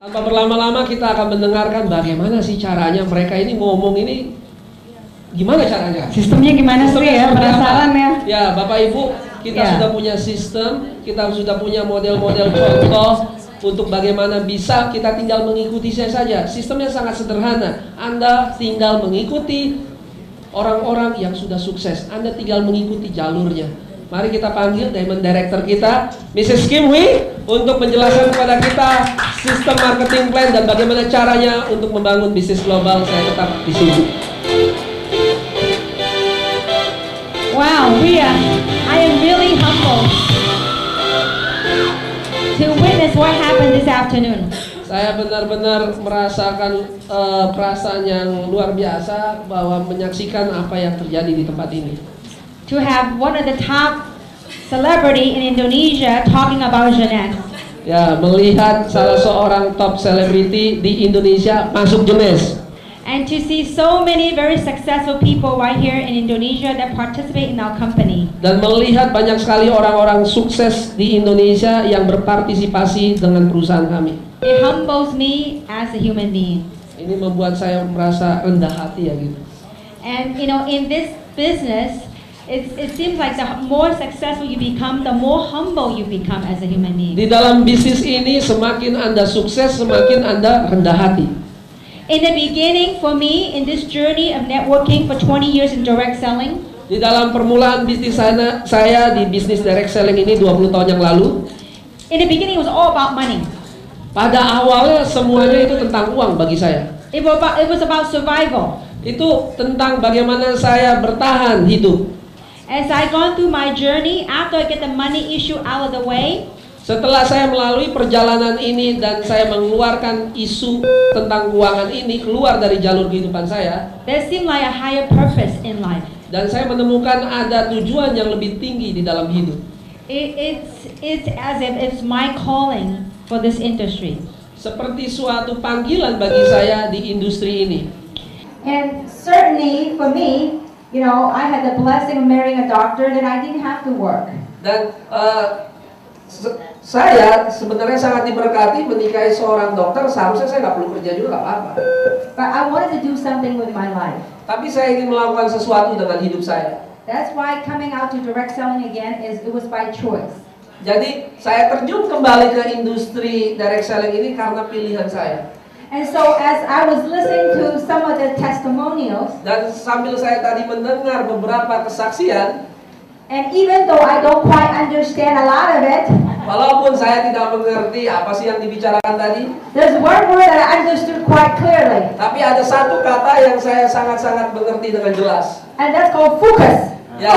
Tanpa berlama-lama kita akan mendengarkan bagaimana sih caranya mereka ini ngomong ini, gimana caranya? Sistemnya gimana sih ya? Penasaran ya? Ya, Bapak Ibu, kita sudah punya sistem, kita sudah punya model-model contoh untuk bagaimana bisa, kita tinggal mengikuti saja. Sistemnya sangat sederhana. Anda tinggal mengikuti orang-orang yang sudah sukses. Anda tinggal mengikuti jalurnya. Mari kita panggil Diamond Director kita, Mrs. Kim Hui, untuk menjelaskan kepada kita sistem marketing plan dan bagaimana caranya untuk membangun bisnis global. Saya tetap di sini. Wow, Ria, I am really humbled to witness what happened this afternoon. Saya benar-benar merasakan perasaan yang luar biasa bahwa menyaksikan apa yang terjadi di tempat ini. To have one of the top celebrity in Indonesia talking about Jeunesse. Ya, melihat salah seorang top selebriti di Indonesia masuk Jeunesse. And to see so many very successful people right here in Indonesia that participate in our company. Dan melihat banyak sekali orang-orang sukses di Indonesia yang berpartisipasi dengan perusahaan kami. It humbles me as a human being. Ini membuat saya merasa rendah hati ya gitu. And you know, in this business, it seems like the more successful you become, the more humble you become as a human being. Di dalam bisnis ini semakin Anda sukses, semakin Anda rendah hati. In the beginning, for me, in this journey of networking for 20 years in direct selling, di dalam permulaan bisnis saya di bisnis direct selling ini 20 tahun yang lalu, in the beginning it was all about money. Pada awalnya semuanya itu tentang uang bagi saya. It was about survival. Itu tentang bagaimana saya bertahan hidup. As I gone through my journey, after I get the money issue out of the way, setelah saya melalui perjalanan ini dan saya mengeluarkan isu tentang keuangan ini keluar dari jalur kehidupan saya, there seemed like a higher purpose in life. Dan saya menemukan ada tujuan yang lebih tinggi di dalam hidup. It's as if it's my calling for this industry. Seperti suatu panggilan bagi saya di industri ini. And certainly for me, you know, I had the blessing of marrying a doctor that I didn't have to work. Dan saya sebenarnya sangat diberkati menikahi seorang dokter, seharusnya saya nggak perlu kerja juga, nggak apa-apa. But I wanted to do something with my life. Tapi saya ingin melakukan sesuatu dengan hidup saya. That's why coming out to direct selling again it was by choice. Jadi saya terjun kembali ke industri direct selling ini karena pilihan saya. And so as I was listening to some of the testimonials, dan sambil saya tadi mendengar beberapa kesaksian, and even though I don't quite understand a lot of it, walaupun saya tidak mengerti apa sih yang dibicarakan tadi, there's one word that I understood quite clearly. Tapi ada satu kata yang saya sangat-sangat mengerti dengan jelas. And that's called focus. Ya,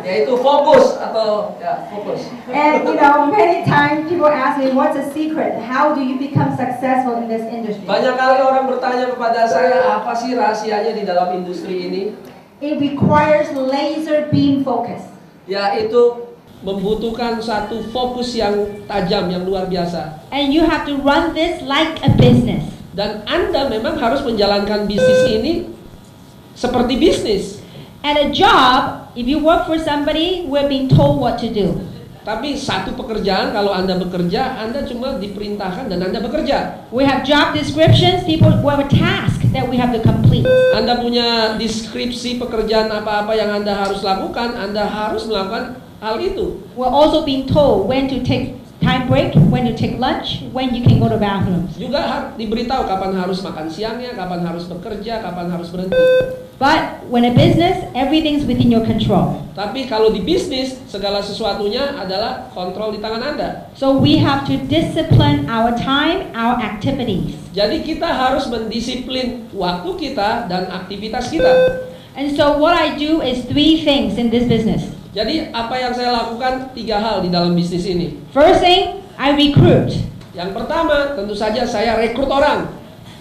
yaitu fokus atau ya fokus. And you know, many times people ask me, what's the secret? How do you become successful in this industry? Banyak kali orang bertanya kepada saya, apa sih rahasianya di dalam industri ini? It requires laser beam focus. Ya, itu membutuhkan satu fokus yang tajam, yang luar biasa. And you have to run this like a business. Dan Anda memang harus menjalankan bisnis ini seperti bisnis. At a job, if you work for somebody, we're being told what to do. Tapi satu pekerjaan, kalau Anda bekerja, Anda cuma diperintahkan dan Anda bekerja. We have job descriptions, people have a task that we have to complete. Anda punya deskripsi pekerjaan apa-apa yang Anda harus lakukan, Anda harus melakukan hal itu. We're also being told when to take time break, when to take lunch, when you can go to bathrooms. Juga diberitahu kapan harus makan siangnya, kapan harus bekerja, kapan harus berhenti. But when a business, everything's within your control. Tapi kalau di bisnis, segala sesuatunya adalah kontrol di tangan Anda. So we have to discipline our time, our activities. Jadi kita harus mendisiplin waktu kita dan aktivitas kita. And so what I do is 3 things in this business. Jadi apa yang saya lakukan 3 hal di dalam bisnis ini. First thing, I recruit. Yang pertama, tentu saja saya rekrut orang.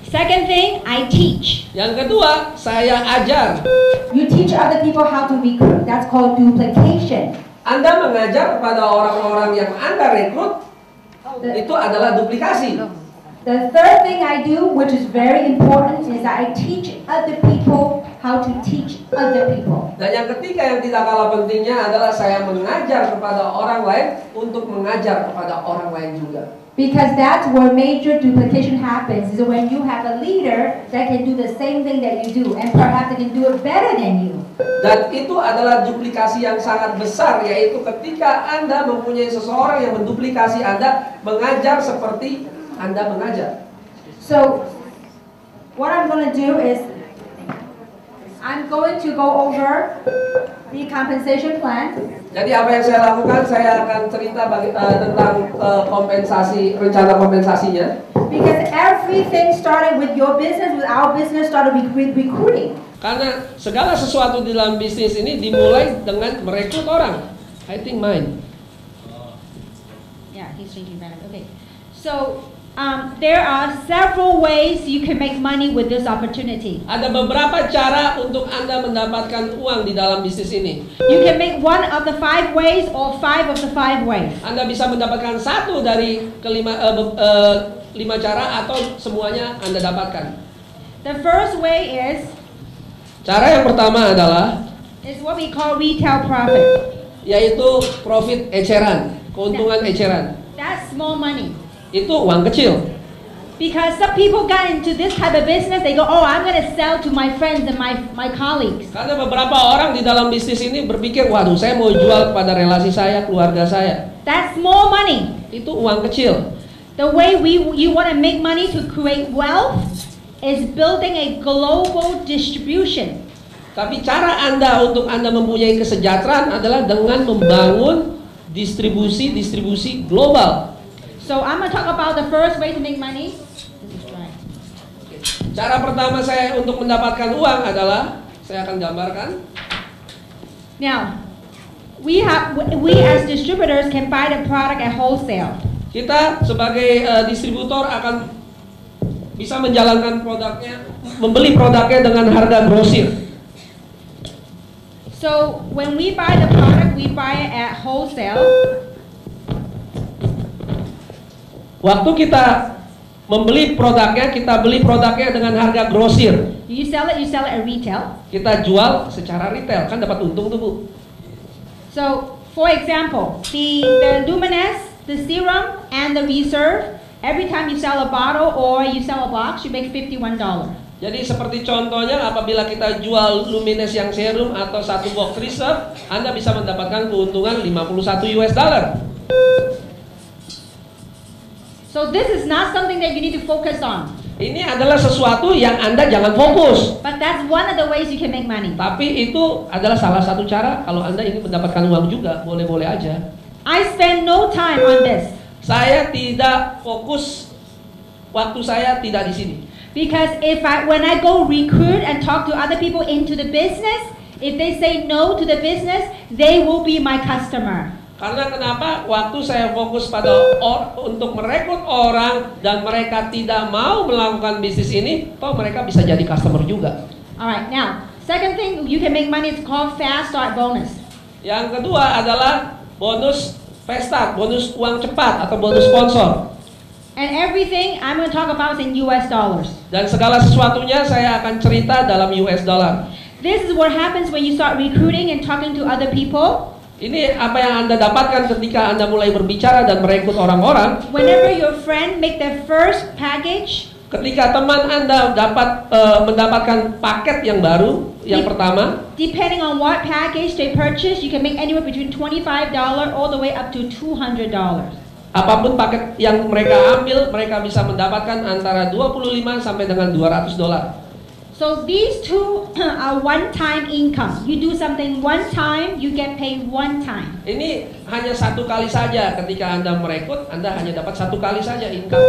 Second thing, I teach. Yang kedua, saya ajar. You teach other people how to recruit. That's called duplication. Anda mengajar kepada orang-orang yang Anda rekrut, itu adalah duplikasi. The third thing I do, which is very important, is that I teach other people how to teach other people. Dan yang ketiga yang tidak kalah pentingnya adalah saya mengajar kepada orang lain untuk mengajar kepada orang lain juga. Because that's where major duplication happens, is when you have a leader that can do the same thing that you do, and perhaps they can do it better than you. Dan itu adalah duplikasi yang sangat besar, yaitu ketika Anda mempunyai seseorang yang menduplikasi Anda, mengajar seperti Anda mengajar. So, what I'm going to do is, I'm going to go over the compensation plan. Jadi apa yang saya lakukan, saya akan cerita tentang rencana kompensasinya. Because everything started with your business, with our business started with recruiting. Karena segala sesuatu di dalam bisnis ini dimulai dengan merekrut orang. I think mine. Yeah, he's thinking better. Okay. So, there are several ways you can make money with this opportunity. Ada beberapa cara untuk Anda mendapatkan uang di dalam bisnis ini. You can make one of the 5 ways or 5 of the 5 ways. Anda bisa mendapatkan satu dari lima cara atau semuanya Anda dapatkan. The first way is Cara yang pertama adalah what we call retail profit. yaitu profit eceran, keuntungan eceran. That's small money. Itu uang kecil. Because some people got into this type of business, they go, oh, I'm going to sell to my friends and my colleagues. Karena beberapa orang di dalam bisnis ini berpikir, waduh, saya mau jual kepada relasi saya, keluarga saya. That's small money. Itu uang kecil. The way you want to make money to create wealth is building a global distribution. Tapi cara Anda untuk Anda mempunyai kesejahteraan adalah dengan membangun distribusi global. So I'm going to talk about the first way to make money. Cara pertama saya untuk mendapatkan uang adalah, saya akan gambarkan. Now, we as distributors can buy the product at wholesale. Kita sebagai distributor akan bisa menjalankan produknya, membeli produknya dengan harga grosir. So when we buy the product, we buy it at wholesale. Waktu kita membeli produknya, kita beli produknya dengan harga grosir. You sell it at retail. Kita jual secara retail, kan dapat untung tuh, Bu. So, for example, the Luminous, the Serum, and the Reserve, every time you sell a bottle or you sell a box, you make $51. Jadi seperti contohnya, apabila kita jual Luminous yang serum atau satu box Reserve, Anda bisa mendapatkan keuntungan $51. So this is not something that you need to focus on. Ini adalah sesuatu yang Anda jangan fokus. But that's one of the ways you can make money. Tapi itu adalah salah satu cara kalau Anda ingin mendapatkan uang juga, boleh-boleh aja. I spend no time on this. Saya tidak fokus, waktu saya tidak di sini. Because when I go recruit and talk to other people into the business, if they say no to the business, they will be my customer. Karena kenapa? Waktu saya fokus pada untuk merekrut orang dan mereka tidak mau melakukan bisnis ini, toh mereka bisa jadi customer juga. Alright, now, second thing you can make money is called fast start bonus. Yang kedua adalah bonus fast start, bonus uang cepat atau bonus sponsor. And everything I'm going to talk about is in US dollars. Dan segala sesuatunya saya akan cerita dalam US dollar. This is what happens when you start recruiting and talking to other people. Ini apa yang Anda dapatkan ketika Anda mulai berbicara dan merekrut orang-orang. Whenever your friend make their first package, ketika teman Anda mendapatkan paket yang baru, yang pertama, depending on what package they purchase, you can make anywhere between $25 all the way up to $200. Apapun paket yang mereka ambil, mereka bisa mendapatkan antara 25 sampai dengan $200. So these two are one-time income. You do something one time, you get paid one time. Ini hanya satu kali saja ketika Anda merekrut, Anda hanya dapat satu kali saja income.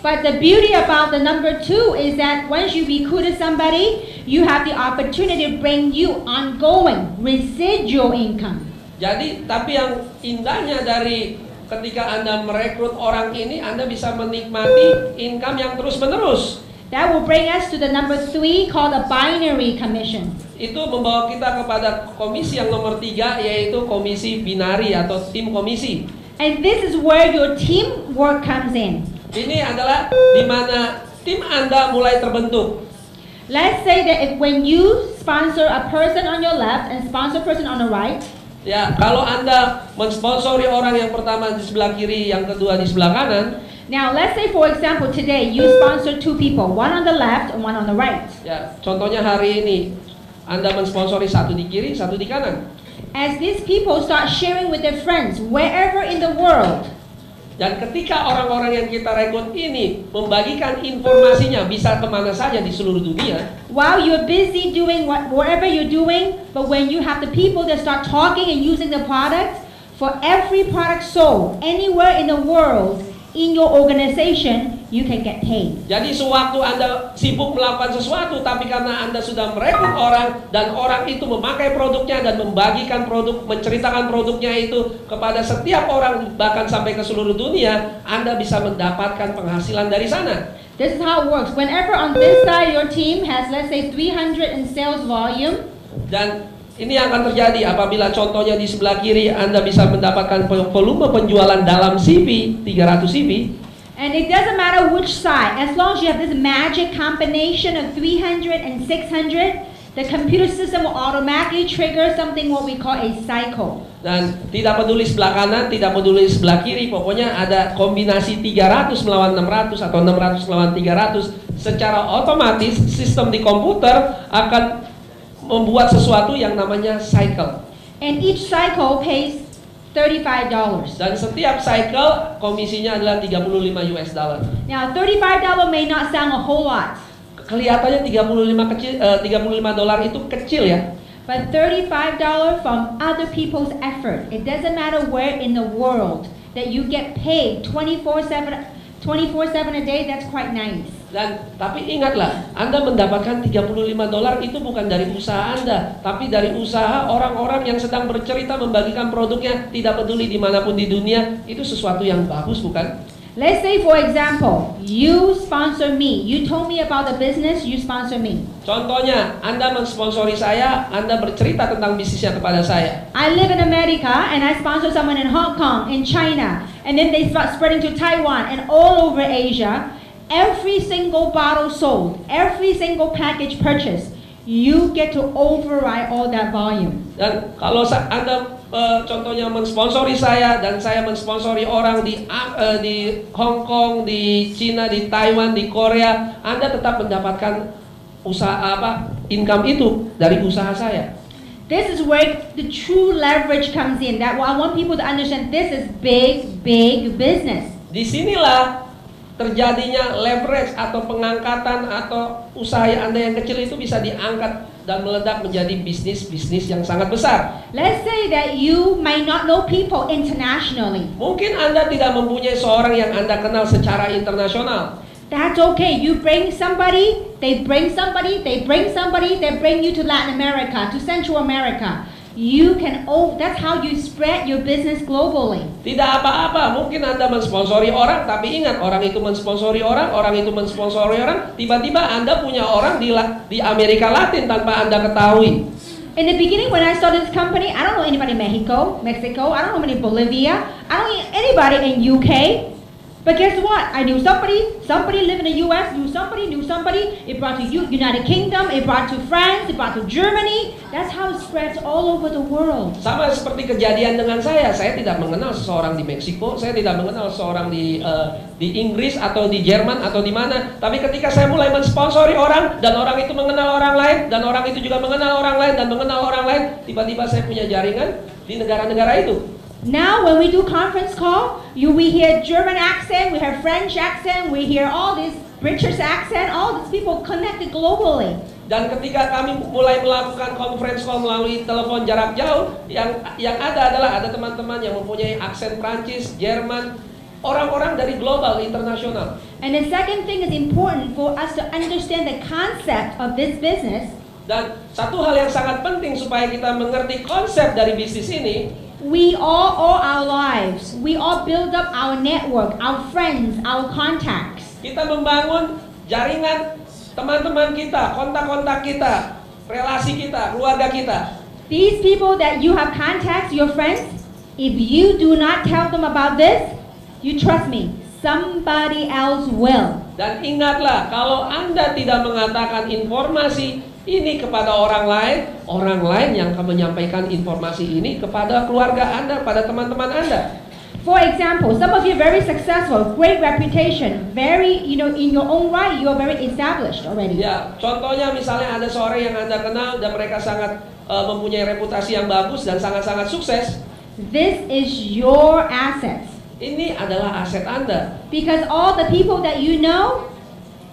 But the beauty about the number 2 is that once you recruited somebody, you have the opportunity to bring you ongoing residual income. Jadi, tapi yang indahnya dari ketika Anda merekrut orang ini, Anda bisa menikmati income yang terus-menerus. That will bring us to the number 3 called a binary commission. Itu membawa kita kepada komisi yang nomor 3, yaitu komisi binari atau tim komisi. And this is where your teamwork comes in. Ini adalah di mana tim Anda mulai terbentuk. Let's say that when you sponsor a person on your left and sponsor a person on the right. Ya, kalau Anda mensponsori orang yang pertama di sebelah kiri, yang kedua di sebelah kanan. Now, let's say, for example, today you sponsor two people, one on the left and one on the right. Ya, contohnya hari ini Anda mensponsori satu di kiri, satu di kanan. As these people start sharing with their friends wherever in the world, Dan ketika orang-orang yang kita rekrut ini membagikan informasinya bisa kemana saja di seluruh dunia, while you're busy doing whatever you're doing, but when you have the people that start talking and using the product, for every product sold anywhere in the world, in your organization, you can get paid. jadi sewaktu Anda sibuk melakukan sesuatu, tapi karena Anda sudah merekrut orang dan orang itu memakai produknya dan membagikan produk, menceritakan produknya itu kepada setiap orang, bahkan sampai ke seluruh dunia, Anda bisa mendapatkan penghasilan dari sana. This is how it works. Whenever on this side your team has, let's say, 300 in sales volume, Dan ini yang akan terjadi apabila contohnya di sebelah kiri Anda bisa mendapatkan volume penjualan dalam CV 300 CV. and it doesn't matter which side, as long as you have this magic combination of 300 and 600, the computer system will automatically trigger something what we call a cycle. Dan tidak peduli sebelah kanan, tidak peduli sebelah kiri, pokoknya ada kombinasi 300 melawan 600 atau 600 melawan 300. Secara otomatis sistem di komputer akan membuat sesuatu yang namanya cycle. And each cycle pays $35. Dan setiap cycle komisinya adalah 35 US dollar. Now, $35 may not sound a whole lot, Kelihatannya 35 dolar itu kecil ya. but $35 from other people's effort. It doesn't matter where in the world that you get paid 24/7 a day, that's quite nice. Dan tapi ingatlah, Anda mendapatkan 35 dolar itu bukan dari usaha Anda, tapi dari usaha orang-orang yang sedang bercerita membagikan produknya, tidak peduli dimanapun di dunia. Itu sesuatu yang bagus, bukan? Let's say, for example, you sponsor me. You told me about the business, you sponsor me. Contohnya, Anda mensponsori saya, Anda bercerita tentang bisnisnya kepada saya. I live in America and I sponsor someone in Hong Kong, in China, and then they start spreading to Taiwan and all over Asia. Every single bottle sold, every single package purchased, you get to override all that volume. Dan kalau Anda contohnya mensponsori saya dan saya mensponsori orang di Hong Kong, di China, di Taiwan, di Korea, Anda tetap mendapatkan income itu dari usaha saya. This is where the true leverage comes in. That I want people to understand, this is big business. Disinilah terjadinya leverage atau pengangkatan atau usaha Anda yang kecil itu bisa diangkat dan meledak menjadi bisnis yang sangat besar. Let's say that you might not know people internationally. Mungkin Anda tidak mempunyai seorang yang Anda kenal secara internasional. That's okay. You bring somebody, they bring somebody, they bring somebody, they bring you to Latin America, to Central America. You can, that's how you spread your business globally. Tidak apa-apa, mungkin Anda mensponsori orang, tapi ingat, orang itu mensponsori orang, orang itu mensponsori orang, tiba-tiba Anda punya orang di Amerika Latin tanpa Anda ketahui. In the beginning, when I started this company, I don't know anybody in Mexico, I don't know anybody in Bolivia, I don't know anybody in UK. But guess what? I knew somebody lived in the US, knew somebody. It brought to United Kingdom, it brought to France, it brought to Germany. That's how it spreads all over the world. Sama seperti kejadian dengan saya tidak mengenal seseorang di Meksiko, saya tidak mengenal seseorang di Inggris atau di Jerman atau di mana. Tapi ketika saya mulai mensponsori orang dan orang itu mengenal orang lain dan orang itu juga mengenal orang lain dan mengenal orang lain, tiba-tiba saya punya jaringan di negara-negara itu. Now, when we do conference call, we hear German accent, we hear French accent, we hear all this British accent, all these people connected globally. Dan ketika kami mulai melakukan conference call melalui telepon jarak jauh, yang ada teman-teman yang mempunyai aksen Prancis, Jerman, orang-orang dari global, internasional. And the second thing is important for us to understand the concept of this business. Dan satu hal yang sangat penting supaya kita mengerti konsep dari bisnis ini. We all our lives, we all build up our network, our friends, our contacts. Kita membangun jaringan teman-teman kita, kontak-kontak kita, relasi kita, keluarga kita. These people that you have contacts, your friends, if you do not tell them about this, you trust me, somebody else will. Dan ingatlah, kalau Anda tidak mengatakan informasi ini kepada orang lain yang akan menyampaikan informasi ini kepada keluarga Anda, pada teman-teman Anda. For example, some of you are very successful, great reputation, very, in your own right, you are very established already. Ya, contohnya misalnya ada seorang yang Anda kenal dan mereka sangat mempunyai reputasi yang bagus dan sangat-sangat sukses. This is your assets. Ini adalah aset Anda. Because all the people that you know,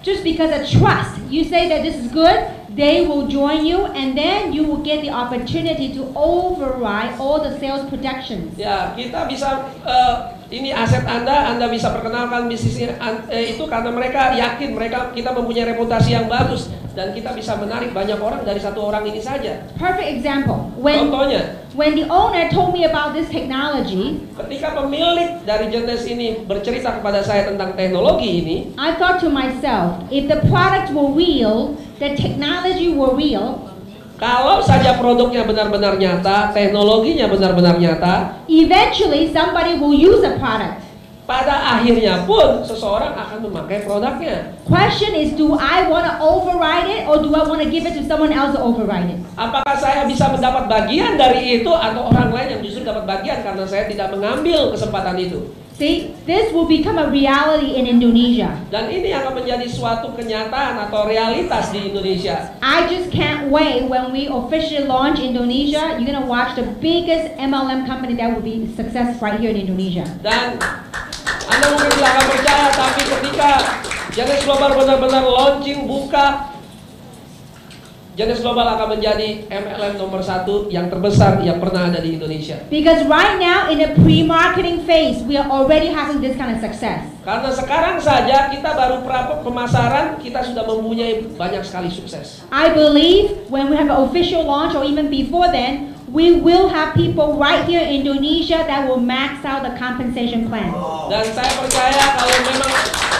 just because of trust, you say that this is good, they will join you, and then you will get the opportunity to override all the sales projections. Ya, kita bisa ini aset Anda bisa perkenalkan bisnisnya itu karena mereka yakin kita mempunyai reputasi yang bagus dan kita bisa menarik banyak orang dari satu orang ini saja. Perfect example. Contohnya, when the owner told me about this technology, ketika pemilik dari Genesis ini bercerita kepada saya tentang teknologi ini, I thought to myself, if the product were real, the technology were real, kalau saja produknya benar-benar nyata, teknologinya benar-benar nyata, eventually somebody will use the product. Pada akhirnya pun seseorang akan memakai produknya. Question is, do I want to override it or do I want to give it to someone else to override it? Apakah saya bisa mendapat bagian dari itu atau orang lain yang justru dapat bagian karena saya tidak mengambil kesempatan itu? See, this will become a reality in Indonesia. Dan ini akan menjadi suatu kenyataan atau realitas di Indonesia. I just can't wait when we officially launch Indonesia. You're gonna watch the biggest MLM company that will be success right here in Indonesia. Dan Anda mungkin tidak akan percaya, tapi ketika Genesis Global benar-benar launching buka, Genesis Global akan menjadi MLM nomor 1 yang terbesar yang pernah ada di Indonesia. Because right now in the pre-marketing phase, we are already having this kind of success. Karena sekarang saja kita baru pemasaran, kita sudah mempunyai banyak sekali sukses. I believe when we have an official launch or even before then, we will have people right here in Indonesia that will max out the compensation plan. Dan saya percaya kalau memang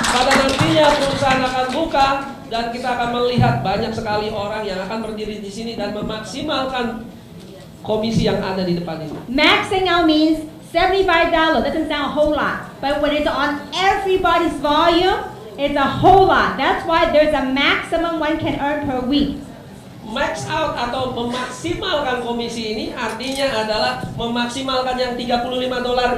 pada nantinya perusahaan akan buka, dan kita akan melihat banyak sekali orang yang akan berdiri di sini dan memaksimalkan komisi yang ada di depan ini. Maxing out means $75. Doesn't sound a whole lot, but when it's on everybody's volume, it's a whole lot. That's why there's a maximum one can earn per week. Max out atau memaksimalkan komisi ini artinya adalah memaksimalkan yang $35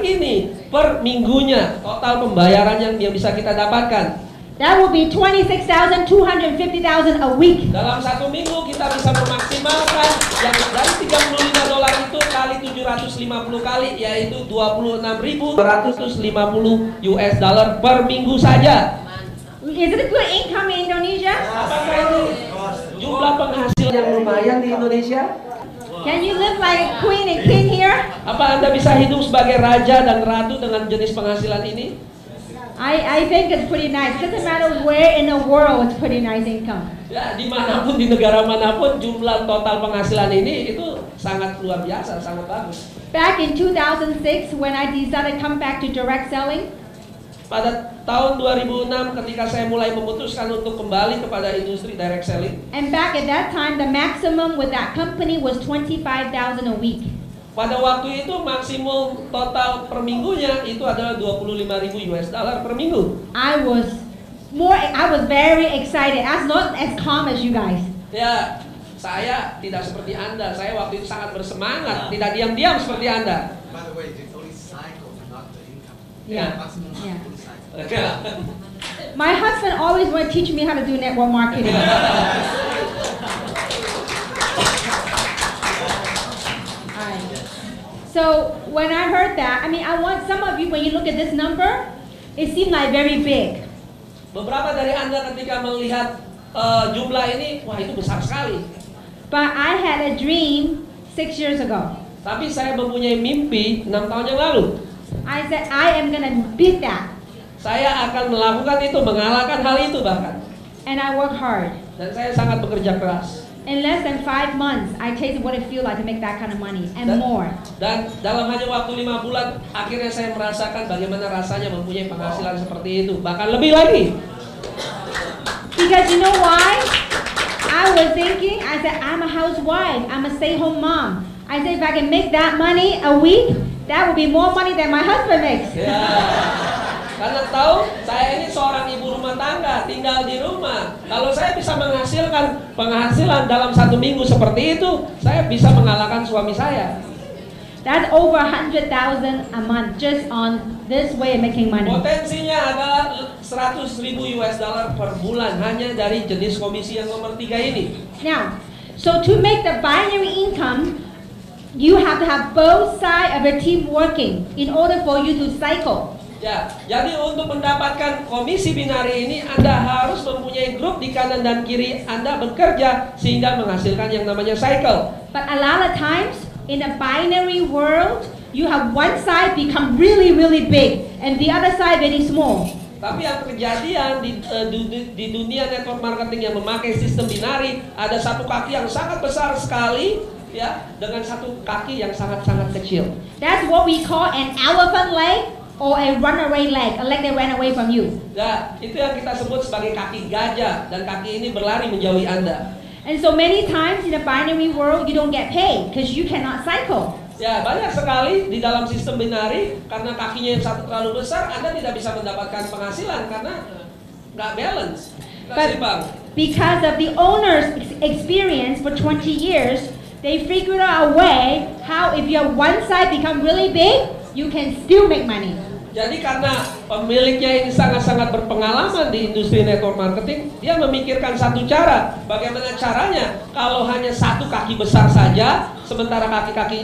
ini per minggunya, total pembayaran yang bisa kita dapatkan. That will be $26,000, $250,000 a week. Dalam satu minggu kita bisa memaksimalkan yang dari $35 itu kali 750 kali, yaitu $26.250 per minggu saja. Is it a good income in Indonesia? Apakah itu jumlah penghasil yang lumayan di Indonesia? Can you live like a queen and king here? Apa Anda bisa hidup sebagai raja dan ratu dengan jenis penghasilan ini? I think it's pretty nice. It doesn't matter where in the world, it's pretty nice income. Ya, dimanapun, di negara manapun, jumlah total penghasilan ini itu sangat luar biasa, sangat bagus. Back in 2006, when I decided to come back to direct selling, pada tahun 2006 ketika saya mulai memutuskan untuk kembali kepada industri direct selling. And back at that time, the maximum with that company was $25,000 a week. Pada waktu itu maksimum total per minggunya itu adalah $25.000 per minggu. I was very excited. I was not as calm as you guys. Ya, saya tidak seperti Anda. Saya waktu itu sangat bersemangat, tidak diam-diam seperti Anda. By the way, it's only cycle, not the income. Yeah. Maximum Yeah. cycle. My husband always want to teach me how to do network marketing. So when I heard that, I mean, I want some of you, when you look at this number, it seemed like very big. Beberapa dari Anda ketika melihat jumlah ini, wah itu besar sekali. But I had a dream 6 years ago. Tapi saya mempunyai mimpi 6 tahun yang lalu. I said, I am gonna beat that. Saya akan melakukan itu, mengalahkan hal itu bahkan. And I work hard. Dan saya sangat bekerja keras. In less than 5 months, I tasted what it feels like to make that kind of money and more. Dan dalam hanya waktu 5 bulan, akhirnya saya merasakan bagaimana rasanya mempunyai penghasilan seperti itu, bahkan lebih lagi. Because you know why? I was thinking, I said, I'm a housewife, I'm a stay-home mom. I said, if I can make that money a week, that would be more money than my husband makes. Ya, karena tahu saya ini seorang ibu rumah tangga, tinggal di rumah. Kalau saya bisa menghasilkan penghasilan dalam 1 minggu seperti itu, saya bisa mengalahkan suami saya. That's over 100,000 a month just on this way of making money. Potensinya adalah 100.000 US dollar per bulan hanya dari jenis komisi yang nomor 3 ini. Now, so to make the binary income, you have to have both sides of your team working in order for you to cycle. Ya, jadi untuk mendapatkan komisi binari ini Anda harus mempunyai grup di kanan dan kiri Anda bekerja sehingga menghasilkan yang namanya cycle. But a lot of times in a binary world, you have one side become really, really big and the other side very small. Tapi yang kejadian di dunia network marketing yang memakai sistem binari, ada satu kaki yang sangat besar sekali, ya, dengan satu kaki yang sangat-sangat kecil. That's what we call an elephant leg or a runaway leg, a leg that ran away from you. Ya, itu yang kita sebut sebagai kaki gajah, dan kaki ini berlari menjauhi Anda. And so many times in the binary world, you don't get paid because you cannot cycle. Ya, banyak sekali di dalam sistem binari karena kakinya yang satu terlalu besar, Anda tidak bisa mendapatkan penghasilan karena nggak balance, nggak seimbang. Because of the owner's experience for 20 years, they figured out a way how if your one side become really big, you can still make money. Jadi karena pemiliknya ini sangat-sangat berpengalaman di industri network marketing, dia memikirkan satu cara. Bagaimana caranya kalau hanya satu kaki besar saja, sementara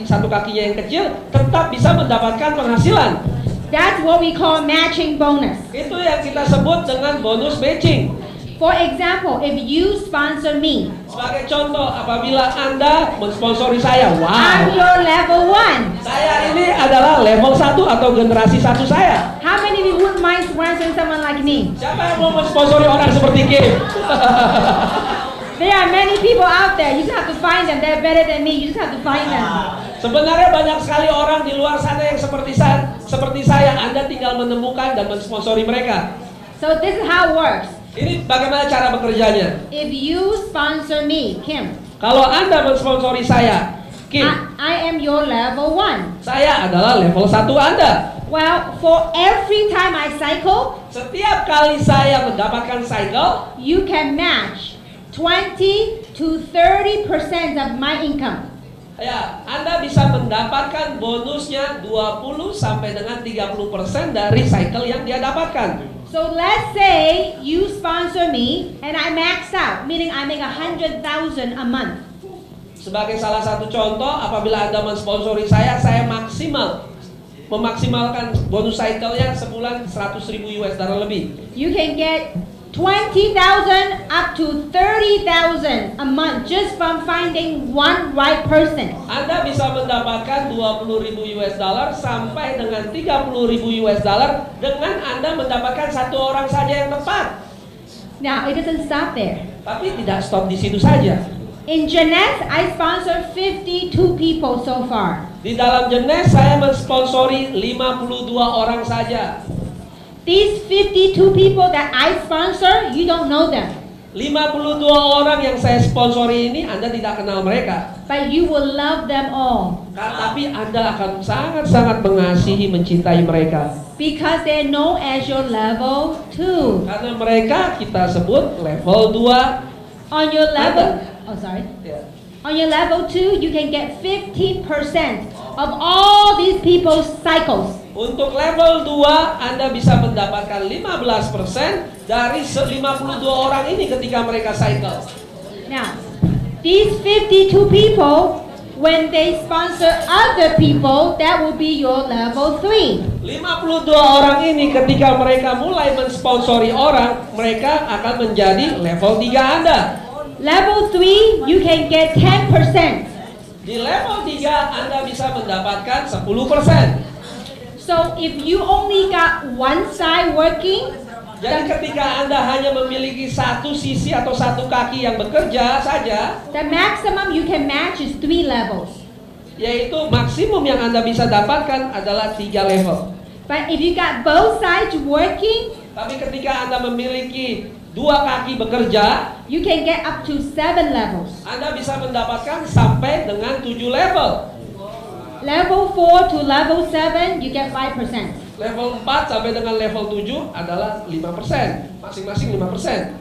satu kakinya yang kecil, tetap bisa mendapatkan penghasilan. That's what we call matching bonus. Itu yang kita sebut dengan bonus matching. For example, if you sponsor me, sebagai contoh, apabila Anda mensponsori saya, wow, I'm your level 1. saya ini adalah level 1 atau generasi 1 saya. How many of you wouldn't mind sponsoring someone like me? Siapa yang mau mensponsori orang seperti Kim? There are many people out there. You just have to find them. They're better than me. You just have to find them. Sebenarnya banyak sekali orang di luar sana yang seperti saya. Anda tinggal menemukan dan mensponsori mereka. So this is how it works. Ini bagaimana cara bekerjanya? If you sponsor me, Kim, Kalau Anda mensponsori saya, Kim, I am your level 1. saya adalah level 1 Anda. Well, for every time I cycle, Setiap kali saya mendapatkan cycle, you can match 20 to 30% of my income. ya, Anda bisa mendapatkan bonusnya 20 sampai dengan 30% dari cycle yang dia dapatkan. So let's say you sponsor me and I max out, meaning I make 100,000 a month. Sebagai salah satu contoh, apabila Anda mensponsori saya memaksimalkan bonus cycle-nya sebulan 100.000 US dollar lebih. You can get 20,000 up to 30,000 a month just from finding one right person. Anda bisa mendapatkan 20.000 US dollar sampai dengan 30.000 US dollar dengan Anda mendapatkan satu orang saja yang tepat. Now, it doesn't stop there. Tapi tidak stop di situ saja. In Jeunesse, I sponsor 52 people so far. Di dalam Jeunesse saya mensponsori 52 orang saja. These 52 people that I sponsor, you don't know them. 52 orang yang saya sponsori ini Anda tidak kenal mereka. But you will love them all. Tapi Anda akan sangat-sangat mengasihi, mencintai mereka. Because they're known as your level 2. Karena mereka kita sebut level 2. On your level, Ya. On your level 2, you can get 15% of all these people's cycles. Untuk level 2, Anda bisa mendapatkan 15% dari 52 orang ini ketika mereka cycle. Now, these 52 people, when they sponsor other people, that will be your level 3. 52 orang ini ketika mereka mulai mensponsori orang, mereka akan menjadi level 3 Anda. Level 3, you can get 10%. Di level 3, Anda bisa mendapatkan 10%. So if you only got one side working, Jadi ketika Anda hanya memiliki satu sisi atau satu kaki yang bekerja saja, the maximum you can match is 3 levels. yaitu maksimum yang Anda bisa dapatkan adalah 3 level. But if you got both sides working, Tapi ketika Anda memiliki 2 kaki bekerja, you can get up to 7 levels. Anda bisa mendapatkan sampai dengan 7 level. Level 4 to level 7, you get 5%. Level 4 sampai dengan level 7 adalah 5%, masing-masing 5%.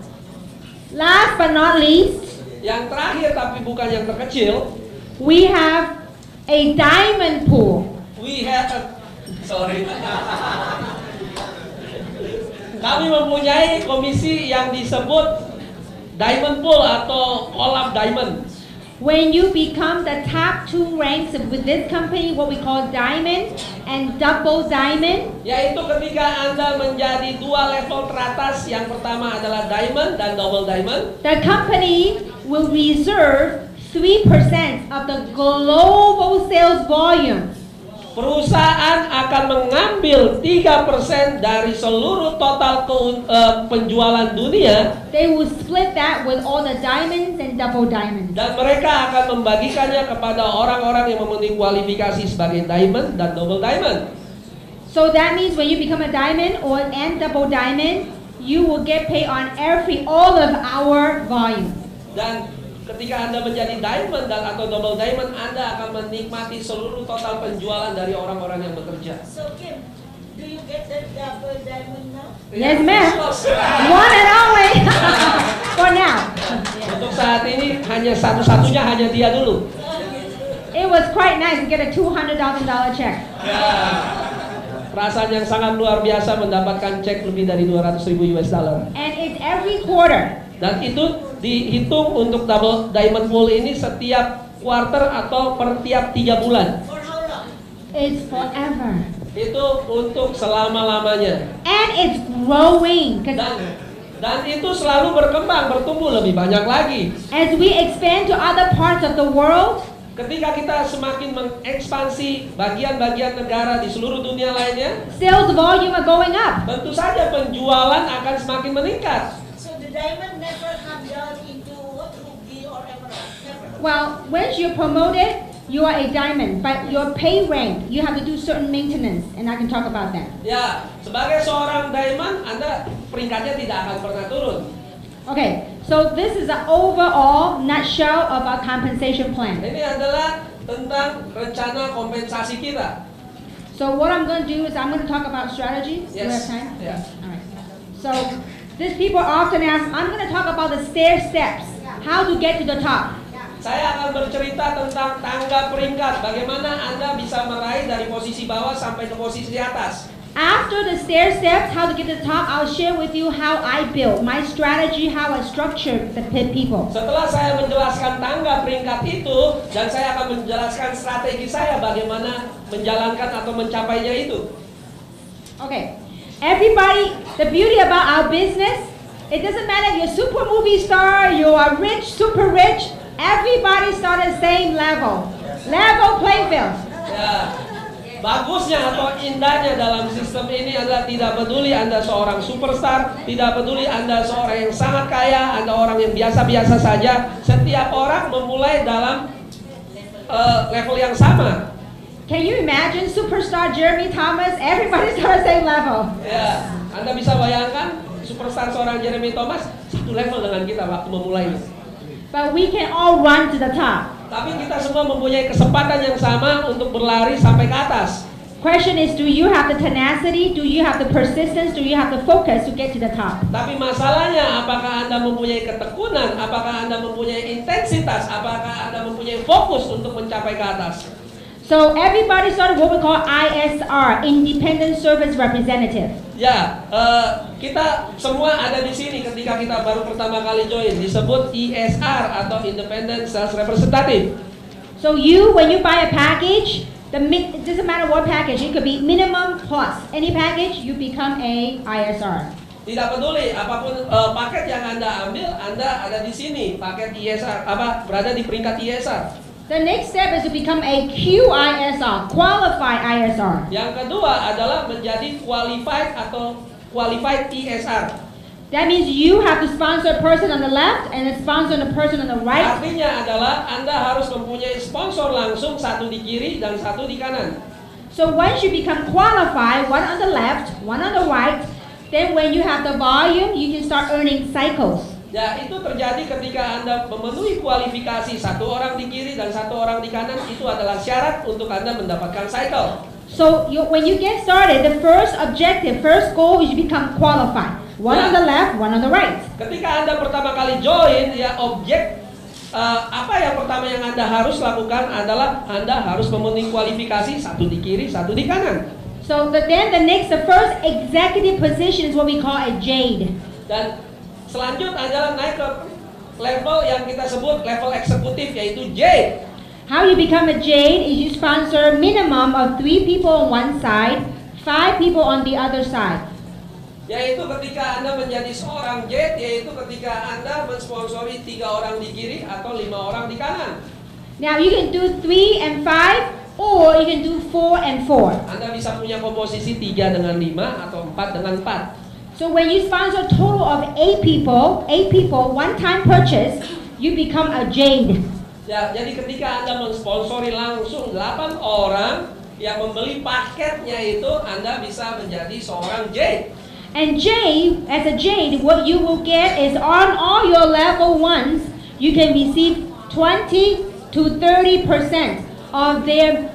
Last but not least, Yang terakhir tapi bukan yang terkecil, we have a diamond pool. We have sorry. Kami mempunyai komisi yang disebut diamond pool atau kolam diamond. When you become the top 2 ranks with this company, what we call diamond and double diamond, Yaitu ketika Anda menjadi 2 level teratas, yang pertama adalah diamond dan double diamond. the company will reserve 3% of the global sales volume. Perusahaan akan mengambil 3% dari seluruh total penjualan dunia, They will split that with all the diamonds and double diamonds. dan mereka akan membagikannya kepada orang-orang yang memenuhi kualifikasi sebagai diamond dan double diamond. So that means when you become a diamond and double diamond, you will get paid on all of our volume. Dan ketika Anda menjadi diamond dan atau double diamond, Anda akan menikmati seluruh total penjualan dari orang-orang yang bekerja. So Kim, do you get the double diamond now? Yes, ma'am. One and only for now. Untuk saat ini hanya satu-satunya hanya dia dulu. It was quite nice to get a $200,000 check. Perasaan yang sangat luar biasa mendapatkan cek lebih dari 200.000 US dollar. And it's every quarter. Dan itu dihitung untuk double diamond pool ini setiap quarter atau per tiap 3 bulan. For how long? It's forever. Itu untuk selama-lamanya. And it's growing. 'Cause Dan itu selalu berkembang, bertumbuh lebih banyak lagi. as we expand to other parts of the world, Ketika kita semakin mengekspansi bagian-bagian negara di seluruh dunia lainnya, sales volume are going up. tentu saja penjualan akan semakin meningkat. So the diamond never come down into what, ruby or emerald? Never. Well, once you're promoted, you are a diamond, but your pay rank, you have to do certain maintenance, and I can talk about that. Ya, sebagai seorang diamond, Anda peringkatnya tidak akan pernah turun. Okay, so this is an overall nutshell of our compensation plan. Ini adalah tentang rencana kompensasi kita. So what I'm going to do is I'm going to talk about strategy. Do we have Yes. time? Yeah. All right. So these people often ask, I'm going to talk about the stair steps, how to get to the top. Saya akan bercerita tentang tangga peringkat, bagaimana Anda bisa meraih dari posisi bawah sampai ke posisi di atas. After the stair steps, how to get to the top, I'll share with you how I build my strategy, how I structure the people. Setelah saya menjelaskan tangga peringkat itu, dan saya akan menjelaskan strategi saya bagaimana menjalankan atau mencapainya itu. Okay, everybody, the beauty about our business, it doesn't matter if you're a super movie star, you are rich, super rich, everybody start at the same level. Level playing field. Ya, bagusnya atau indahnya dalam sistem ini adalah tidak peduli Anda seorang superstar, tidak peduli Anda seorang yang sangat kaya, Anda orang yang biasa-biasa saja, setiap orang memulai dalam level yang sama. Can you imagine superstar Jeremy Thomas? Everybody start at the same level. Ya, Anda bisa bayangkan superstar seorang Jeremy Thomas satu level dengan kita waktu memulainya. But we can all run to the top. Tapi kita semua mempunyai kesempatan yang sama untuk berlari sampai ke atas. Question is, do you have the tenacity? Do you have the persistence? Do you have the focus to get to the top? Tapi masalahnya, apakah Anda mempunyai ketekunan? Apakah Anda mempunyai intensitas? Apakah Anda mempunyai fokus untuk mencapai ke atas? So everybody started what we call ISR, Independent Service Representative. Ya, kita semua ada di sini ketika kita baru pertama kali join, disebut ISR atau Independent Sales Representative. So when you buy a package, it doesn't matter what package, it could be minimum plus. Any package, you become a ISR. Tidak peduli apapun paket yang Anda ambil, Anda ada di sini, paket ISR, berada di peringkat ISR. The next step is to become a QISR, Qualified ISR. Yang kedua adalah menjadi qualified atau qualified ISR. That means you have to sponsor a person on the left and then sponsor a person on the right. Artinya adalah Anda harus mempunyai sponsor langsung, satu di kiri dan satu di kanan. So once you become qualified, one on the left, one on the right, then when you have the volume, you can start earning cycles. Ya, itu terjadi ketika Anda memenuhi kualifikasi, satu orang di kiri dan satu orang di kanan, itu adalah syarat untuk Anda mendapatkan cycle. So when you get started, the first objective, first goal is you become qualified. One on the left, one on the right. Ketika Anda pertama kali join, ya apa yang pertama yang Anda harus lakukan adalah Anda harus memenuhi kualifikasi, satu di kiri, satu di kanan. So the first executive position is what we call a jade. Dan selanjutnya adalah naik ke level yang kita sebut level eksekutif, yaitu J. How you become a jade is you sponsor minimum of 3 people on one side, 5 people on the other side. Yaitu ketika Anda menjadi seorang jade, yaitu ketika Anda mensponsori 3 orang di kiri atau 5 orang di kanan. Now you can do 3 and 5, or you can do 4 and 4. Anda bisa punya komposisi 3 dengan 5 atau 4 dengan 4. So when you sponsor a total of 8 people, one-time purchase, you become a jade. Ya, jadi ketika Anda mensponsori langsung 8 orang yang membeli paketnya itu, Anda bisa menjadi seorang jade. And jade, as a jade, what you will get is on all your level 1s, you can receive 20 to 30% of their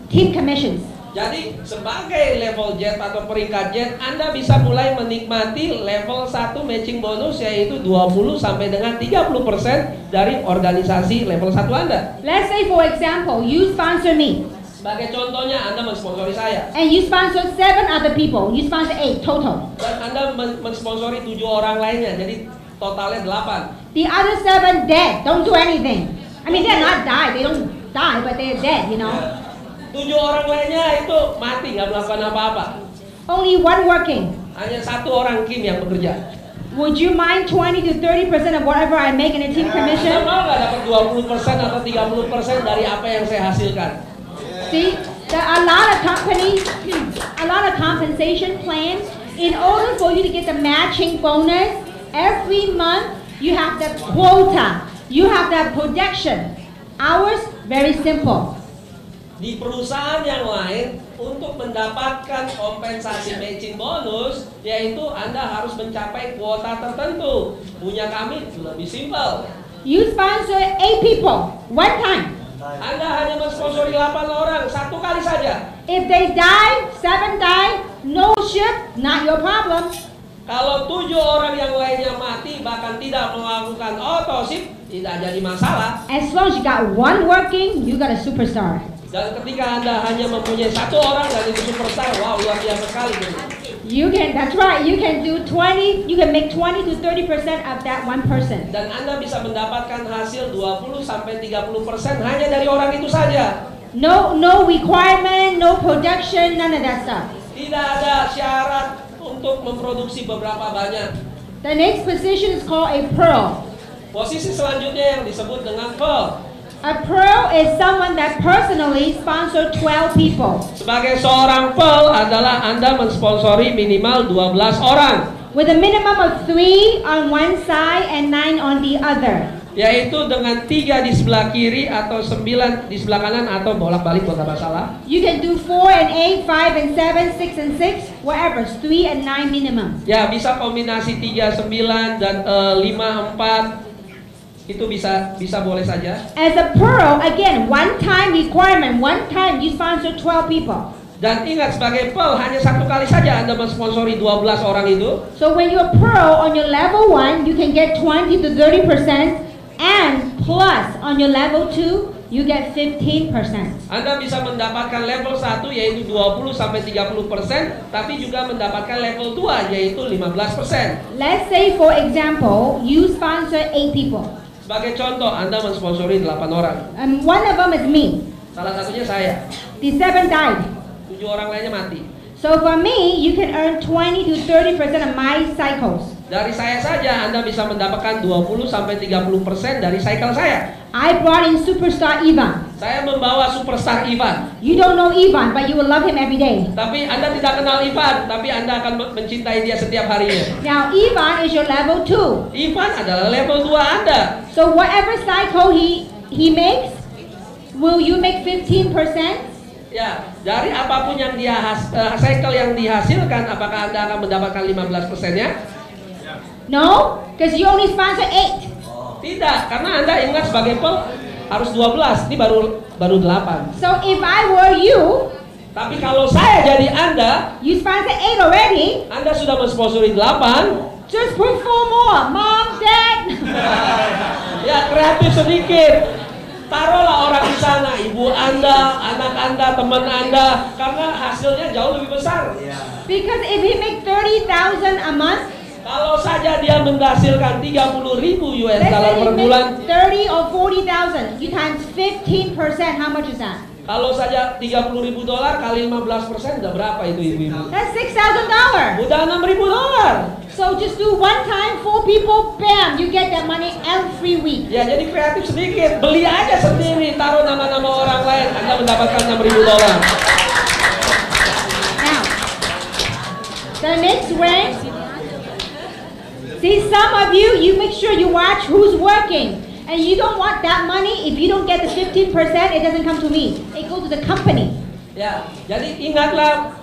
team commissions. Jadi sebagai level jet atau peringkat jet, Anda bisa mulai menikmati level 1 matching bonus, yaitu 20 sampai dengan 30% dari organisasi level 1 Anda. Let's say for example, you sponsor me. Sebagai contohnya, Anda mensponsori saya. And you sponsor 7 other people. You sponsor 8 total. Dan Anda mensponsori 7 orang lainnya, jadi totalnya 8. The other 7 dead, don't do anything. I mean, they're not died, they don't die, but they're dead, you know. 7 orang lainnya itu mati, nggak melakukan apa-apa. Only 1 working. Hanya 1 orang Kim yang bekerja. Would you mind 20 to 30% of whatever I make in a team Anda commission? mau nggak dapat 20% atau 30% dari apa yang saya hasilkan? See, there are a lot of companies, a lot of compensation plans. In order for you to get the matching bonus, every month you have the quota, you have the projection. Ours, very simple. Di perusahaan yang lain, untuk mendapatkan kompensasi matching bonus, yaitu Anda harus mencapai kuota tertentu. Punya kami lebih simpel. You sponsor 8 people, one time. Anda hanya mensponsori 8 orang, 1 kali saja. If they die, 7 die, no ship, not your problem. Kalau 7 orang yang lainnya mati, bahkan tidak melakukan otosip, tidak jadi masalah. As long as you got 1 working, you got a superstar. Dan ketika Anda hanya mempunyai 1 orang dan itu superstar, wow, luar biasa sekali. You can, that's right, you can do 20, you can make 20 to 30% of that 1 person. Dan Anda bisa mendapatkan hasil 20 sampai 30% hanya dari orang itu saja. No requirement, no production, none of that stuff. Tidak ada syarat untuk memproduksi beberapa banyak. The next position is called a pearl. Posisi selanjutnya yang disebut dengan pearl. A pearl is someone that personally sponsor 12 people. Sebagai seorang pearl adalah Anda mensponsori minimal 12 orang. With a minimum of 3 on one side and 9 on the other. Yaitu dengan 3 di sebelah kiri atau 9 di sebelah kanan atau bolak-balik, bukan masalah. You can do 4 and 8, 5 and 7, 6 and 6, whatever, 3 and 9 minimum. Ya, bisa kombinasi 3, 9 dan 5, 4. Itu bisa boleh saja. As a pearl, again, one time requirement, one time you sponsor 12 people. Dan ingat, sebagai pearl hanya 1 kali saja Anda mensponsori 12 orang itu. So when you're pearl on your level 1, you can get 20 to 30%, and plus on your level 2, you get 15%. Anda bisa mendapatkan level 1 yaitu 20 sampai 30%, tapi juga mendapatkan level 2 yaitu 15%. Let's say for example, you sponsor 8 people. Sebagai contoh, Anda mensponsori 8 orang. And one of them is me. Salah satunya saya. The 7 died. 7 orang lainnya mati. So for me, you can earn 20 to 30% of my cycles. Dari saya saja Anda bisa mendapatkan 20 sampai 30% dari cycle saya. I brought in superstar Ivan. Saya membawa superstar Ivan. You don't know Ivan, but you will love him every day. Tapi Anda tidak kenal Ivan, tapi Anda akan mencintai dia setiap harinya. Now Ivan is your level 2. Ivan adalah level 2 Anda. So whatever cycle he makes, will you make 15%? Ya, dari apapun yang dia cycle yang dihasilkan, apakah Anda akan mendapatkan 15%-nya? No, because you only sponsor 8. Tidak, karena Anda ingat sebagai pearl harus 12, ini baru 8. So if I were you, tapi kalau saya jadi Anda, you sponsor 8 already, Anda sudah mensponsori 8. just put 4 more. Mom, Dad. Ya, kreatif kreatif sedikit. Taruhlah orang di sana, ibu Anda, anak Anda, teman Anda, karena hasilnya jauh lebih besar. Because if he make 30,000 a month, Kalau saja dia menghasilkan 30.000 US let's dollar say per he bulan, makes 30 or 40,000, you times 15%, how much is that? kalau saja 30.000 dolar kali 15% udah berapa itu ibu-ibu? That's $6,000. Udah 6.000 dolar. So just do one time, 4 people, bam, you get that money every week. Ya jadi kreatif sedikit, beli aja sendiri, taruh nama-nama orang lain, Anda mendapatkan 6.000 dolar. Now, the next way, see some of you make sure you watch who's working. And you don't want that money, if you don't get the 15%, it doesn't come to me. It goes to the company. Ya, jadi ingatlah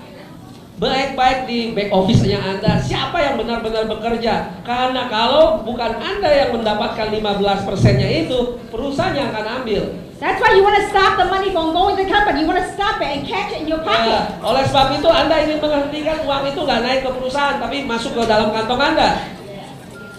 baik-baik di back office-nya Anda, siapa yang benar-benar bekerja. Karena kalau bukan Anda yang mendapatkan 15%-nya itu, perusahaan yang akan ambil. That's why you want to stop the money from going to the company. You want to stop it and catch it in your pocket. Ya, oleh sebab itu Anda ingin menghentikan uang itu nggak naik ke perusahaan, tapi masuk ke dalam kantong Anda.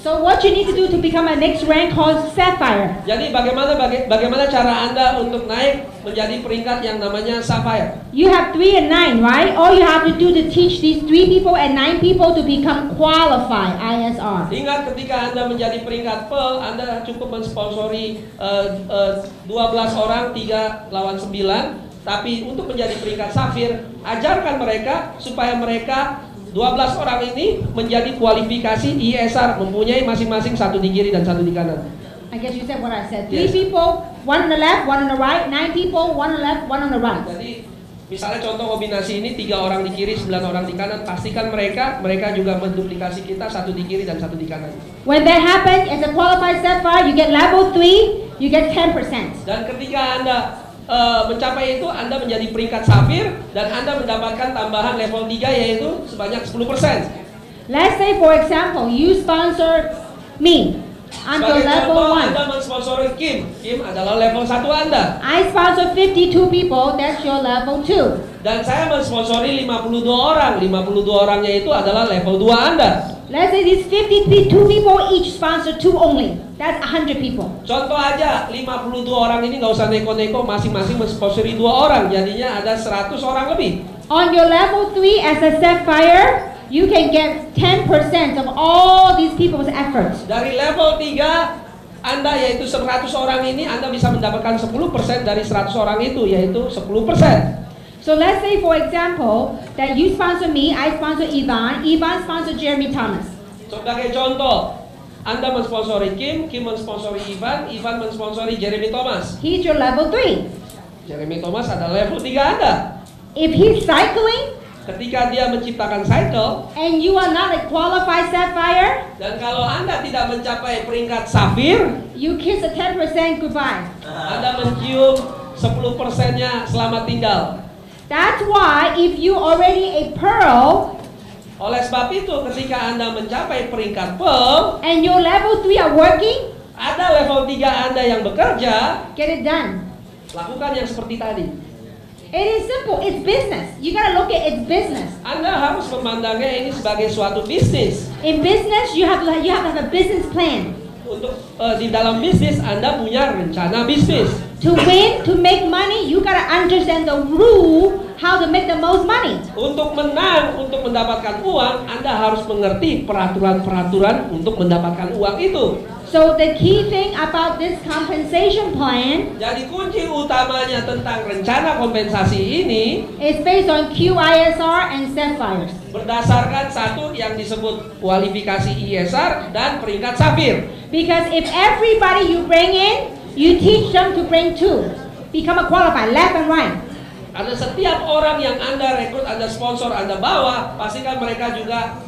So what you need to do to become a next rank called Sapphire. Jadi bagaimana cara Anda untuk naik menjadi peringkat yang namanya Sapphire? You have 3 and 9, right? All you have to do to teach these 3 people and 9 people to become qualified, ISR. Ingat ketika Anda menjadi peringkat Pearl, Anda cukup mensponsori 12 orang 3 lawan 9. Tapi untuk menjadi peringkat Safir, ajarkan mereka supaya mereka 12 orang ini menjadi kualifikasi ISR, mempunyai masing-masing satu di kiri dan satu di kanan. I guess you said what I said. 3 Yes. people, 1 on the left, 1 on the right. 9 people, 1 on the left, 1 on the right. Jadi misalnya contoh kombinasi ini 3 orang di kiri, 9 orang di kanan. Pastikan mereka juga menduplikasi kita, satu di kiri dan satu di kanan. When that happens, as a qualified Sapphire, you get level 3, you get 10%. Dan ketika Anda mencapai itu, Anda menjadi peringkat Safir dan Anda mendapatkan tambahan level 3 yaitu sebanyak 10%. Let's say, for example, you sponsor me. I'm the Sebagai level contoh, 1. Anda mensponsori Kim. Kim adalah level 1 Anda. I sponsor 52 people, that's your level 2. Dan saya mensponsori 52 orang. 52 orangnya itu adalah level 2 Anda. Let's say these 52 people each sponsor 2 only. That's 100 people. Contoh aja, 52 orang ini nggak usah neko-neko, masing-masing mensponsori 2 orang. Jadinya ada 100 orang lebih. On your level 3 as a Sapphire, you can get 10% of all these people's efforts. Dari level 3 Anda yaitu 100 orang ini, Anda bisa mendapatkan 10% dari 100 orang itu, yaitu 10%. So let's say, for example, that you sponsor me, I sponsor Ivan, Ivan sponsor Jeremy Thomas. Sebagai contoh, Anda mensponsori Kim, Kim mensponsori Ivan, Ivan mensponsori Jeremy Thomas. He's your level 3. Jeremy Thomas adalah level 3 Anda. If he's cycling Ketika dia menciptakan cycle, and you are not a qualified Sapphire, dan kalau Anda tidak mencapai peringkat Safir, you kiss a 10% goodbye. Anda mencium 10%-nya selamat tinggal. That's why if you already a Pearl Oleh sebab itu, ketika Anda mencapai peringkat Pearl, and your level 3 are working, ada level 3 Anda yang bekerja, get it done. lakukan yang seperti tadi. It is simple. It's business. You gotta look at it's business. Anda harus memandangnya ini sebagai suatu bisnis. In business, you have to have a business plan. Untuk di dalam bisnis Anda punya rencana bisnis. To win, to make money, you gotta understand the rule how to make the most money. Untuk menang, untuk mendapatkan uang, Anda harus mengerti peraturan-peraturan untuk mendapatkan uang itu. So the key thing about this compensation plan Jadi kunci utamanya tentang rencana kompensasi ini is based on QISR and Sapphires. berdasarkan satu yang disebut kualifikasi ISR dan peringkat Safir. Because if everybody you bring in, you teach them to bring 2. Become a qualified, left and right. Karena setiap orang yang Anda rekrut, Anda sponsor, Anda bawa, pastikan mereka juga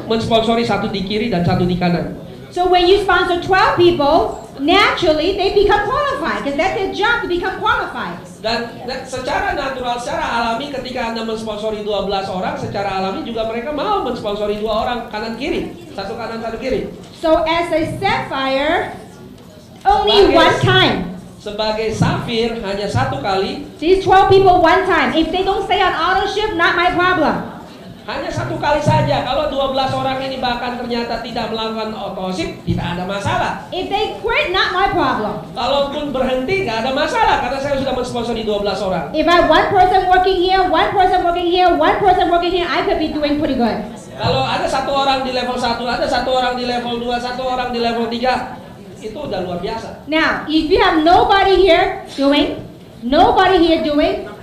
mensponsori satu di kiri dan satu di kanan. So when you sponsor 12 people, naturally they become qualified because that's their job to become qualified. Dan secara natural, secara alami ketika Anda mensponsori 12 orang, secara alami juga mereka mau mensponsori 2 orang kanan kiri, satu kanan satu kiri. So as a Sapphire, only one time. Sebagai Safir hanya satu kali, These 12 people one time. If they don't stay on auto ship, not my problem. Hanya satu kali saja. Kalau 12 orang ini bahkan ternyata tidak melakukan otosip, tidak ada masalah. If they quit, not my problem. Kalaupun berhenti, nggak ada masalah karena saya sudah mensponsori 12 orang. If I have one person working here, one person working here, one person working here, I could be doing pretty good. Kalau ada satu orang di level 1, ada satu orang di level 2, satu orang di level 3, itu udah luar biasa. Now, if you have nobody here doing,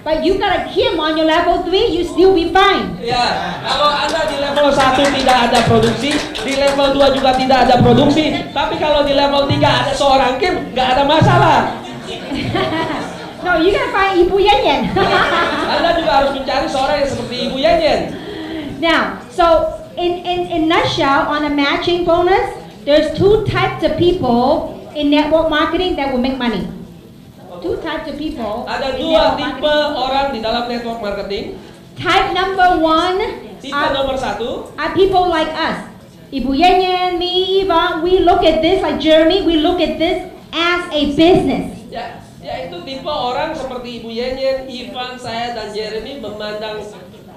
but you got a him on your level 3, you still be fine. Ya, kalau Anda di level 1 tidak ada produksi, di level 2 juga tidak ada produksi, tapi kalau di level 3 ada seorang Kim, nggak ada masalah. No, you gotta find Ibu Yen Yen. Anda juga harus mencari seorang yang seperti Ibu Yen Yen. Now, so in nutshell, on a matching bonus, there's two types of people in network marketing that will make money. Two types of people. Ada in dua network tipe marketing. orang di dalam network marketing. Type number one Tipe nomor 1 are people like us. Ibu Yen Yen, me, Eva, we look at this, like Jeremy, we look at this as a business. ya, yaitu tipe orang seperti Ibu Yen Yen, Ivan, saya dan Jeremy memandang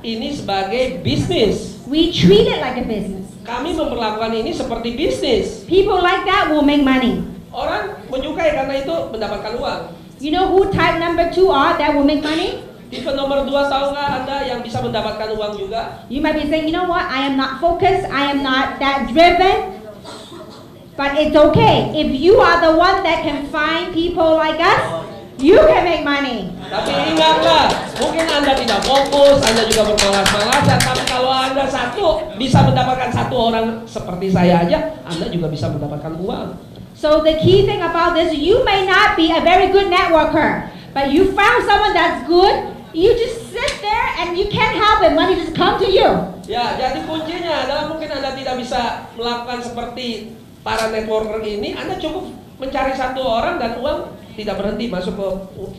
ini sebagai bisnis. We treat it like a business. Kami memperlakukan ini seperti bisnis. People like that will make money. Orang menyukai karena itu mendapatkan uang. You know who type number 2 are that will make money? Tipe nomor 2 tahukah Anda yang bisa mendapatkan uang juga? You might be saying, you know what, I am not focused, I am not that driven. But it's okay. If you are the one that can find people like us, you can make money. Tapi ingatlah, mungkin Anda tidak fokus, Anda juga bermalas-malasan, tapi kalau Anda bisa mendapatkan satu orang seperti saya aja, Anda juga bisa mendapatkan uang. So the key thing about this, you may not be a very good networker, but you found someone that's good, you just sit there and you can't help it, money just come to you. Ya, jadi kuncinya adalah mungkin Anda tidak bisa melakukan seperti para networker ini, Anda cukup mencari satu orang dan uang tidak berhenti masuk ke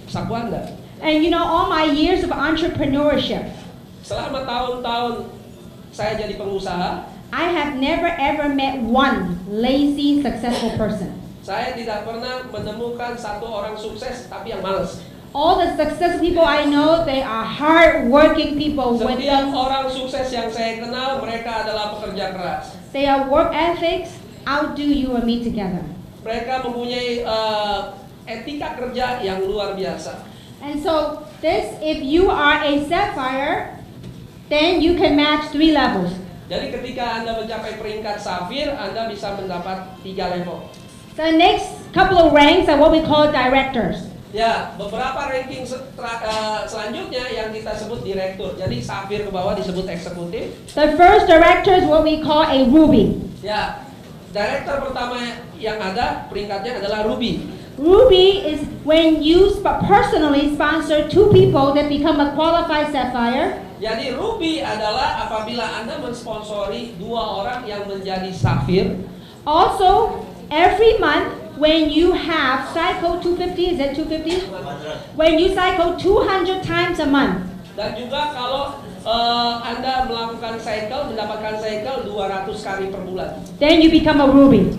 saku Anda. And you know, all my years of entrepreneurship, Selama tahun-tahun saya jadi pengusaha, I have never ever met one lazy, successful person. saya tidak pernah menemukan satu orang sukses tapi yang malas. All the successful people I know, they are hard-working people with Setiap them. orang sukses yang saya kenal, mereka adalah pekerja keras. They are work ethics, outdo you and me together. Mereka mempunyai etika kerja yang luar biasa. And so this, if you are a sapphire, then you can match 3 levels. Jadi ketika Anda mencapai peringkat safir, Anda bisa mendapat 3 level. The next couple of ranks are what we call directors. Ya, beberapa ranking selanjutnya yang kita sebut direktur. Jadi safir ke bawah disebut eksekutif. The first director is what we call a ruby. Ya, direktur pertama yang ada peringkatnya adalah ruby. Ruby is when you personally sponsor 2 people that become a qualified sapphire. Jadi ruby adalah apabila Anda mensponsori 2 orang yang menjadi safir. Also, every month when you have cycle 250, is it 250? When you cycle 200 times a month. Dan juga kalau Anda melakukan cycle, mendapatkan cycle 200 kali per bulan. Then you become a ruby.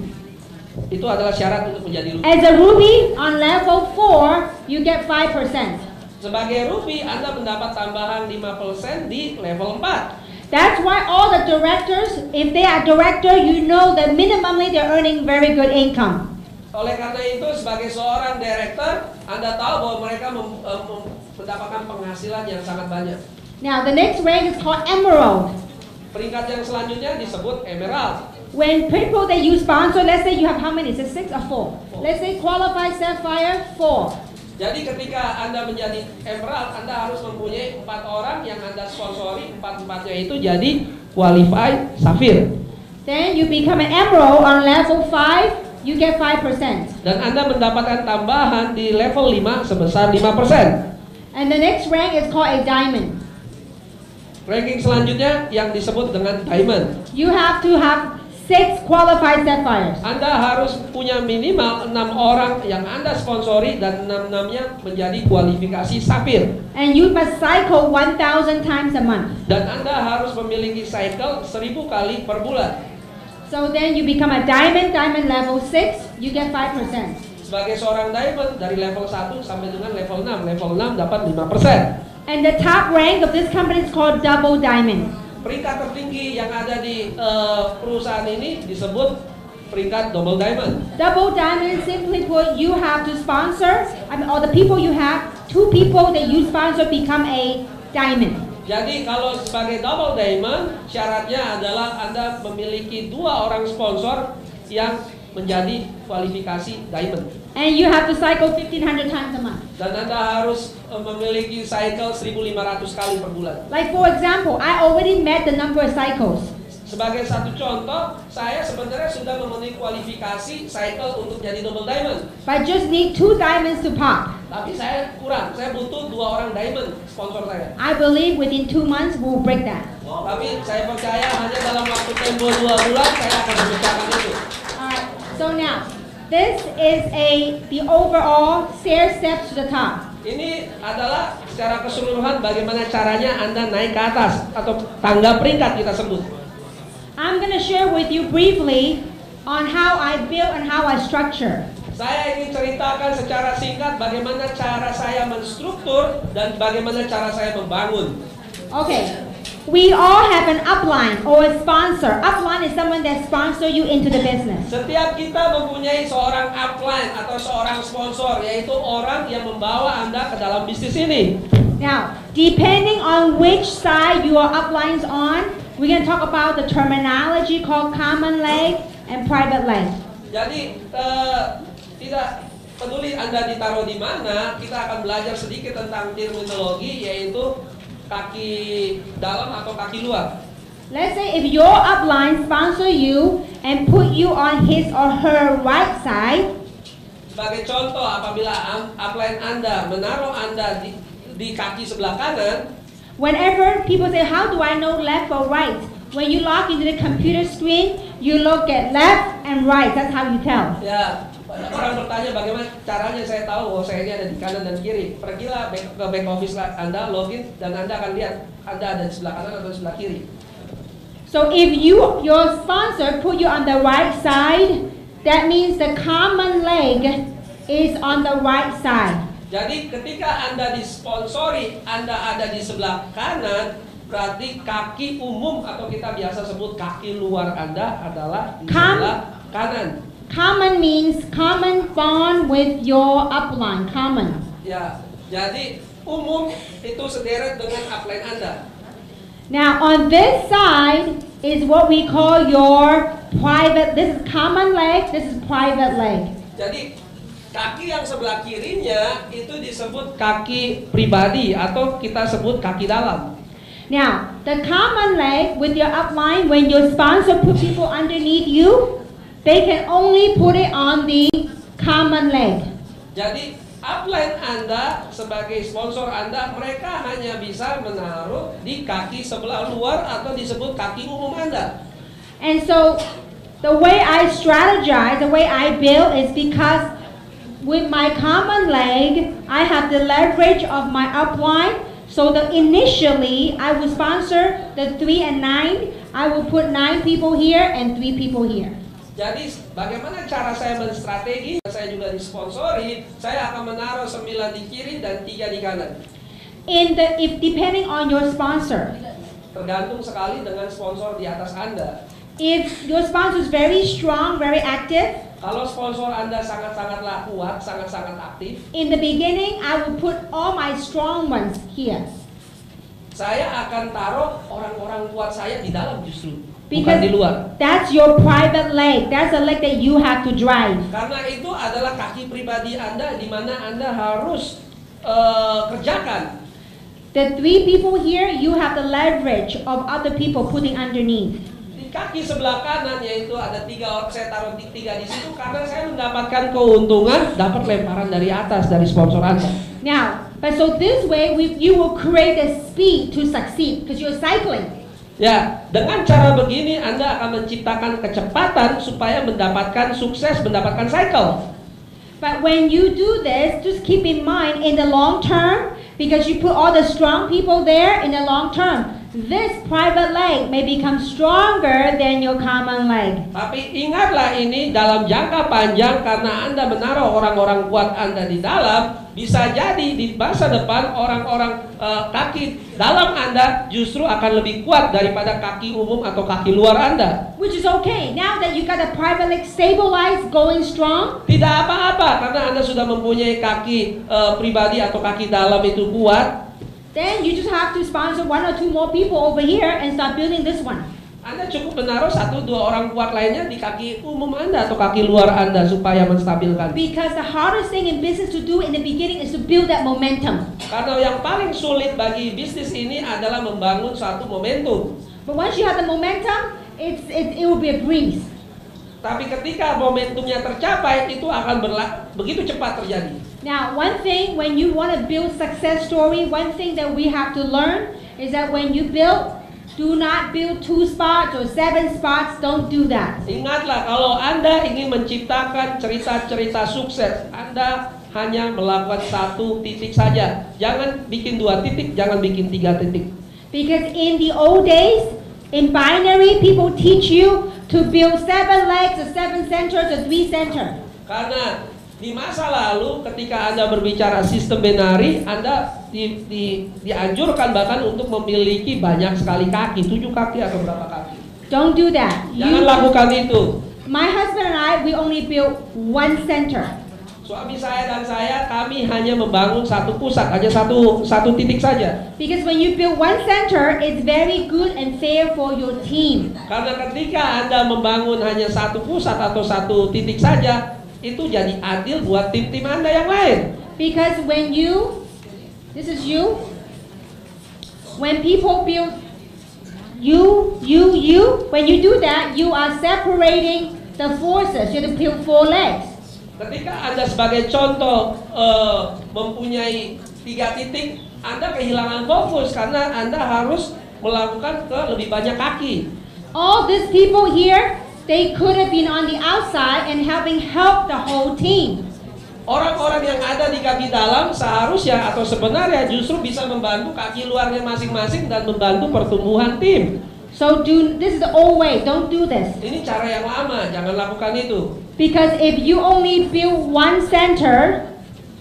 Itu adalah syarat untuk menjadi ruby. As a ruby, on level 4, you get 5%. Sebagai ruby, Anda mendapat tambahan 5% di level 4. That's why all the directors, if they are director, you know that minimally they're earning very good income. Oleh karena itu, sebagai seorang director, Anda tahu bahwa mereka mendapatkan penghasilan yang sangat banyak. Now, the next rank is called emerald. Peringkat yang selanjutnya disebut emerald. When people that you sponsor, let's say you have how many? Is it 6 or 4? Let's say qualified sapphire, 4. Jadi ketika Anda menjadi emerald, Anda harus mempunyai 4 orang yang Anda sponsori, 4-4-nya itu jadi qualified safir. Then you become an emerald on level 5, you get 5%. Dan Anda mendapatkan tambahan di level 5 sebesar 5%. And the next rank is called a diamond. Ranking selanjutnya yang disebut dengan diamond. You have to have 6 qualified sapphires. Anda harus punya minimal 6 orang yang Anda sponsori dan 6-6-nya menjadi kualifikasi safir. And you must cycle 1,000 times a month. Dan Anda harus memiliki cycle 1000 kali per bulan. So then you become a diamond, diamond level 6, you get 5%. Sebagai seorang diamond dari level 1 sampai dengan level 6. Level 6 dapat 5%. And the top rank of this company is called double diamond. peringkat tertinggi yang ada di perusahaan ini disebut peringkat double diamond. Double diamond, simply put, you have to sponsor, or the people you have, 2 people that you sponsor become a diamond. Jadi kalau sebagai double diamond, syaratnya adalah Anda memiliki 2 orang sponsor yang menjadi kualifikasi diamond. And you have to cycle 1,500 times a month. Dan Anda harus memiliki cycle 1.500 kali per bulan. Like for example, I already met the number of cycles. Sebagai satu contoh, saya sebenarnya sudah memenuhi kualifikasi cycle untuk jadi double diamond. But I just need 2 diamonds to pop. Tapi saya kurang, saya butuh 2 orang diamond sponsor saya. I believe within 2 months we'll break that. Tapi saya percaya hanya dalam waktu tempo 2 bulan saya akan memecahkan itu. Alright, so now, this is the overall stair steps to the top. Ini adalah secara keseluruhan bagaimana caranya Anda naik ke atas atau tangga peringkat kita sebut. I'm going to share with you briefly on how I build and how I structure. Saya ingin ceritakan secara singkat bagaimana cara saya menstruktur dan bagaimana cara saya membangun. Okay, we all have an upline or a sponsor. Upline is someone that sponsor you into the business. Setiap kita mempunyai seorang upline atau seorang sponsor, yaitu orang yang membawa Anda ke dalam bisnis ini. Now, depending on which side your upline's on, we're going to talk about the terminology called common leg and private leg. Jadi tidak peduli Anda ditaruh di mana, kita akan belajar sedikit tentang terminologi, yaitu kaki dalam atau kaki luar. Let's say if your upline sponsor you and put you on his or her right side. Sebagai contoh, apabila upline Anda menaruh Anda di kaki sebelah kanan, whenever people say, how do I know left or right? When you log into the computer screen, you look at left and right. That's how you tell. Ya, orang bertanya bagaimana caranya saya tahu bahwa saya ini ada di kanan dan kiri. Pergilah ke back office Anda, login, dan Anda akan lihat Anda ada di sebelah kanan atau sebelah kiri. So if your sponsor put you on the right side, that means the common leg is on the right side. Jadi ketika Anda disponsori, Anda ada di sebelah kanan, berarti kaki umum atau kita biasa sebut kaki luar Anda adalah di sebelah kanan. Common means common bond with your upline, common. Ya, jadi umum itu sederet dengan upline Anda. Now on this side is what we call your private, this is common leg, this is private leg. Jadi kaki yang sebelah kirinya itu disebut kaki pribadi atau kita sebut kaki dalam. Now, the common leg with your upline, when your sponsor put people underneath you, they can only put it on the common leg. Jadi upline Anda sebagai sponsor Anda, mereka hanya bisa menaruh di kaki sebelah luar atau disebut kaki umum Anda. And so, the way I strategize, the way I build is because with my common leg, I have the leverage of my upline. So initially, I will sponsor the 3 and 9. I will put 9 people here and 3 people here. Jadi bagaimana cara saya menstrategi? Saya juga disponsori. Saya akan menaruh 9 di kiri dan 3 di kanan. If depending on your sponsor. Tergantung sekali dengan sponsor di atas Anda. If your sponsor is very strong, very active, kalau sponsor Anda sangat-sangatlah kuat, sangat-sangat aktif, in the beginning, I will put all my strong ones here. Saya akan taruh orang-orang kuat saya di dalam justru, because bukan di luar. That's your private leg. That's a leg that you have to drive. Karena itu adalah kaki pribadi Anda di mana Anda harus kerjakan. The 3 people here, you have the leverage of other people putting underneath. Kaki sebelah kanan yaitu ada 3, saya taruh 3 di situ karena saya mendapatkan keuntungan dapat lemparan dari atas dari sponsor Anda. Now, but so this way you will create a speed to succeed because you're cycling. Ya, dengan cara begini Anda akan menciptakan kecepatan supaya mendapatkan sukses, mendapatkan cycle. But when you do this, just keep in mind in the long term, because you put all the strong people there in the long term, this private leg may become stronger than your common leg. Tapi ingatlah ini dalam jangka panjang, karena Anda menaruh orang-orang kuat Anda di dalam, bisa jadi di masa depan orang-orang kaki dalam Anda justru akan lebih kuat daripada kaki umum atau kaki luar Anda. Which is okay. Now that you got the private leg stabilized, going strong, Tidak apa-apa karena Anda sudah mempunyai kaki pribadi atau kaki dalam itu kuat. then you just have to sponsor 1 or 2 more people over here and start building this one. Anda cukup menaruh 1-2 orang kuat lainnya di kaki umum Anda atau kaki luar Anda supaya menstabilkan. Because the hardest thing in business to do in the beginning is to build that momentum. Karena yang paling sulit bagi bisnis ini adalah membangun suatu momentum. But once you have the momentum, it will be a breeze. Tapi ketika momentumnya tercapai, itu akan begitu cepat terjadi. Now, one thing when you want to build success story, one thing that we have to learn is that when you build, do not build 2 spots or 7 spots. Don't do that. Ingatlah, kalau Anda ingin menciptakan cerita-cerita sukses, Anda hanya melakukan 1 titik saja. Jangan bikin 2 titik, jangan bikin 3 titik. Because in the old days, in binary, people teach you to build 7 legs or 7 centers or 3 center. Karena di masa lalu ketika Anda berbicara sistem binari, Anda dianjurkan bahkan untuk memiliki banyak sekali kaki, 7 kaki atau berapa kaki. Don't do that. Jangan lakukan itu. My husband and I, we only build 1 center. Suami saya dan saya, kami hanya membangun 1 pusat, hanya satu titik saja. Because when you build 1 center, it's very good and fair for your team. Karena ketika Anda membangun hanya 1 pusat atau 1 titik saja, itu jadi adil buat tim-tim Anda yang lain. Because when you, this is you, when people build you, when you do that, you are separating the forces. You have to build 4 legs. Ketika Anda sebagai contoh mempunyai 3 titik, Anda kehilangan fokus karena Anda harus melakukan ke lebih banyak kaki. All these people here, they could have been on the outside and help the whole team. Orang-orang yang ada di kaki dalam seharusnya atau sebenarnya justru bisa membantu kaki luarnya masing-masing dan membantu pertumbuhan tim. So this is the old way. Don't do this. Ini cara yang lama, jangan lakukan itu. Because if you only build 1 center,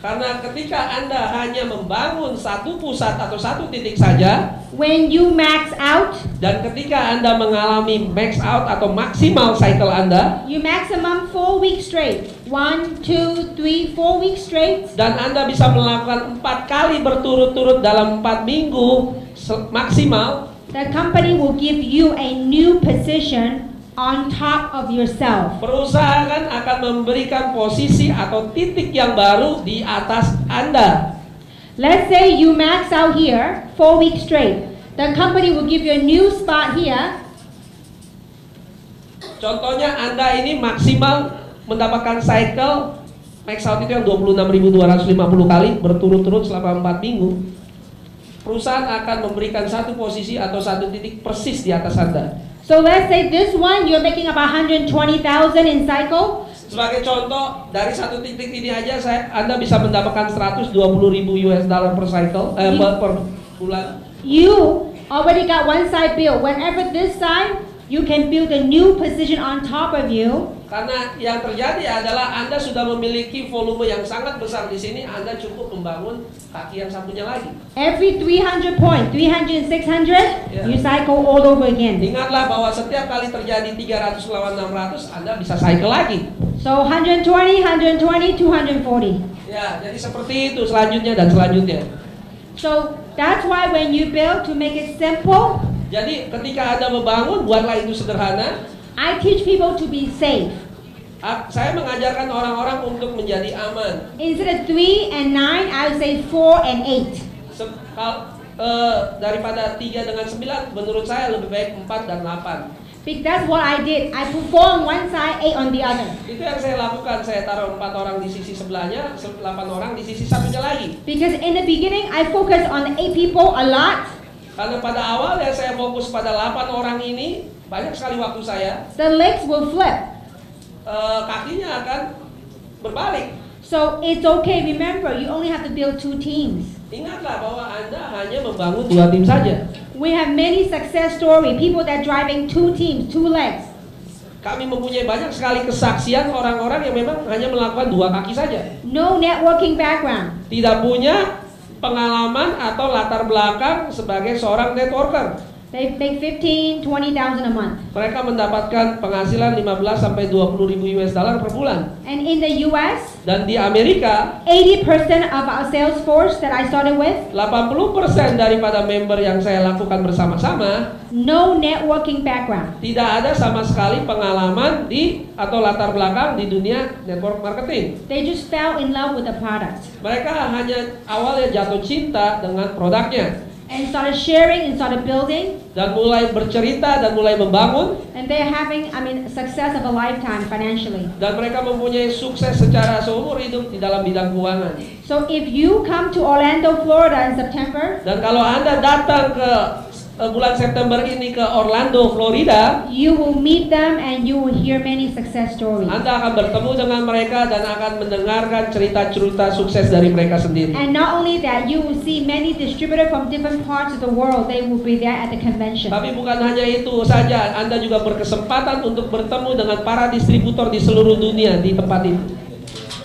Karena ketika Anda hanya membangun 1 pusat atau 1 titik saja, when you max out, dan ketika Anda mengalami max out atau maksimal cycle Anda, you maximum 4 weeks straight. 1, 2, 3, 4 weeks straight. dan Anda bisa melakukan 4 kali berturut-turut dalam 4 minggu maksimal, The company will give you a new position on top of yourself. perusahaan akan memberikan posisi atau titik yang baru di atas Anda. Let's say you max out here 4 weeks straight. The company will give you a new spot here. Contohnya Anda ini maksimal mendapatkan cycle max out itu yang 26.250 kali berturut-turut selama 4 minggu. Perusahaan akan memberikan 1 posisi atau 1 titik persis di atas Anda. So let's say this one you're making about 120,000 in cycle. Sebagai contoh, dari 1 titik ini aja Anda bisa mendapatkan 120.000 US dollar per cycle per bulan. You already got one side built. Whenever this side, you can build a new position on top of you. Karena yang terjadi adalah Anda sudah memiliki volume yang sangat besar di sini, Anda cukup membangun kaki yang satunya lagi. Every 300 points, 300 and 600, Yeah. you cycle all over again. Ingatlah bahwa setiap kali terjadi 300 lawan 600, Anda bisa cycle lagi. So 120, 120, 240. Ya, jadi seperti itu selanjutnya dan selanjutnya. So that's why when you build, to make it simple, Jadi ketika Anda membangun, buatlah itu sederhana. I teach people to be safe. Saya mengajarkan orang-orang untuk menjadi aman. Instead of 3 and 9, I would say 4 and 8. Daripada 3 dengan 9, menurut saya lebih baik 4 dan 8. Because that's what I did. I put 4 on one side, 8 on the other. Itu yang saya lakukan. Saya taruh 4 orang di sisi sebelahnya, 8 orang di sisi satunya lagi. Because in the beginning, I focused on the 8 people a lot. Karena pada awal ya saya fokus pada 8 orang ini, banyak sekali waktu saya. The legs will flip. Kakinya akan berbalik. So it's okay. Remember, you only have to build 2 teams. Ingatlah bahwa Anda hanya membangun 2 tim saja. We have many success story, people that driving 2 teams, 2 legs. Kami mempunyai banyak sekali kesaksian orang-orang yang memang hanya melakukan 2 kaki saja. No networking background. Tidak punya pengalaman atau latar belakang sebagai seorang networker. They make 15, 20,000 a month. Mereka mendapatkan penghasilan 15 sampai 20 ribu US dollar per bulan. And in the US, Dan di Amerika, 80% of our sales force that I started with, 80% daripada member yang saya lakukan bersama-sama no networking background. tidak ada sama sekali pengalaman di atau latar belakang di dunia network marketing. They just fell in love with the product Mereka hanya awalnya jatuh cinta dengan produknya and started sharing and started building, dan mulai bercerita dan mulai membangun, and they're having, success of a lifetime financially. dan mereka mempunyai sukses secara seumur hidup di dalam bidang keuangan. So if you come to Orlando, Florida in September, Dan kalau Anda datang ke bulan September ini ke Orlando, Florida, you will meet them and you will hear many success stories. Anda akan bertemu dengan mereka dan akan mendengarkan cerita-cerita sukses dari mereka sendiri. And not only that, you will see many distributors from different parts of the world. They will be there at the convention. Tapi bukan hanya itu saja, Anda juga berkesempatan untuk bertemu dengan para distributor di seluruh dunia di tempat itu.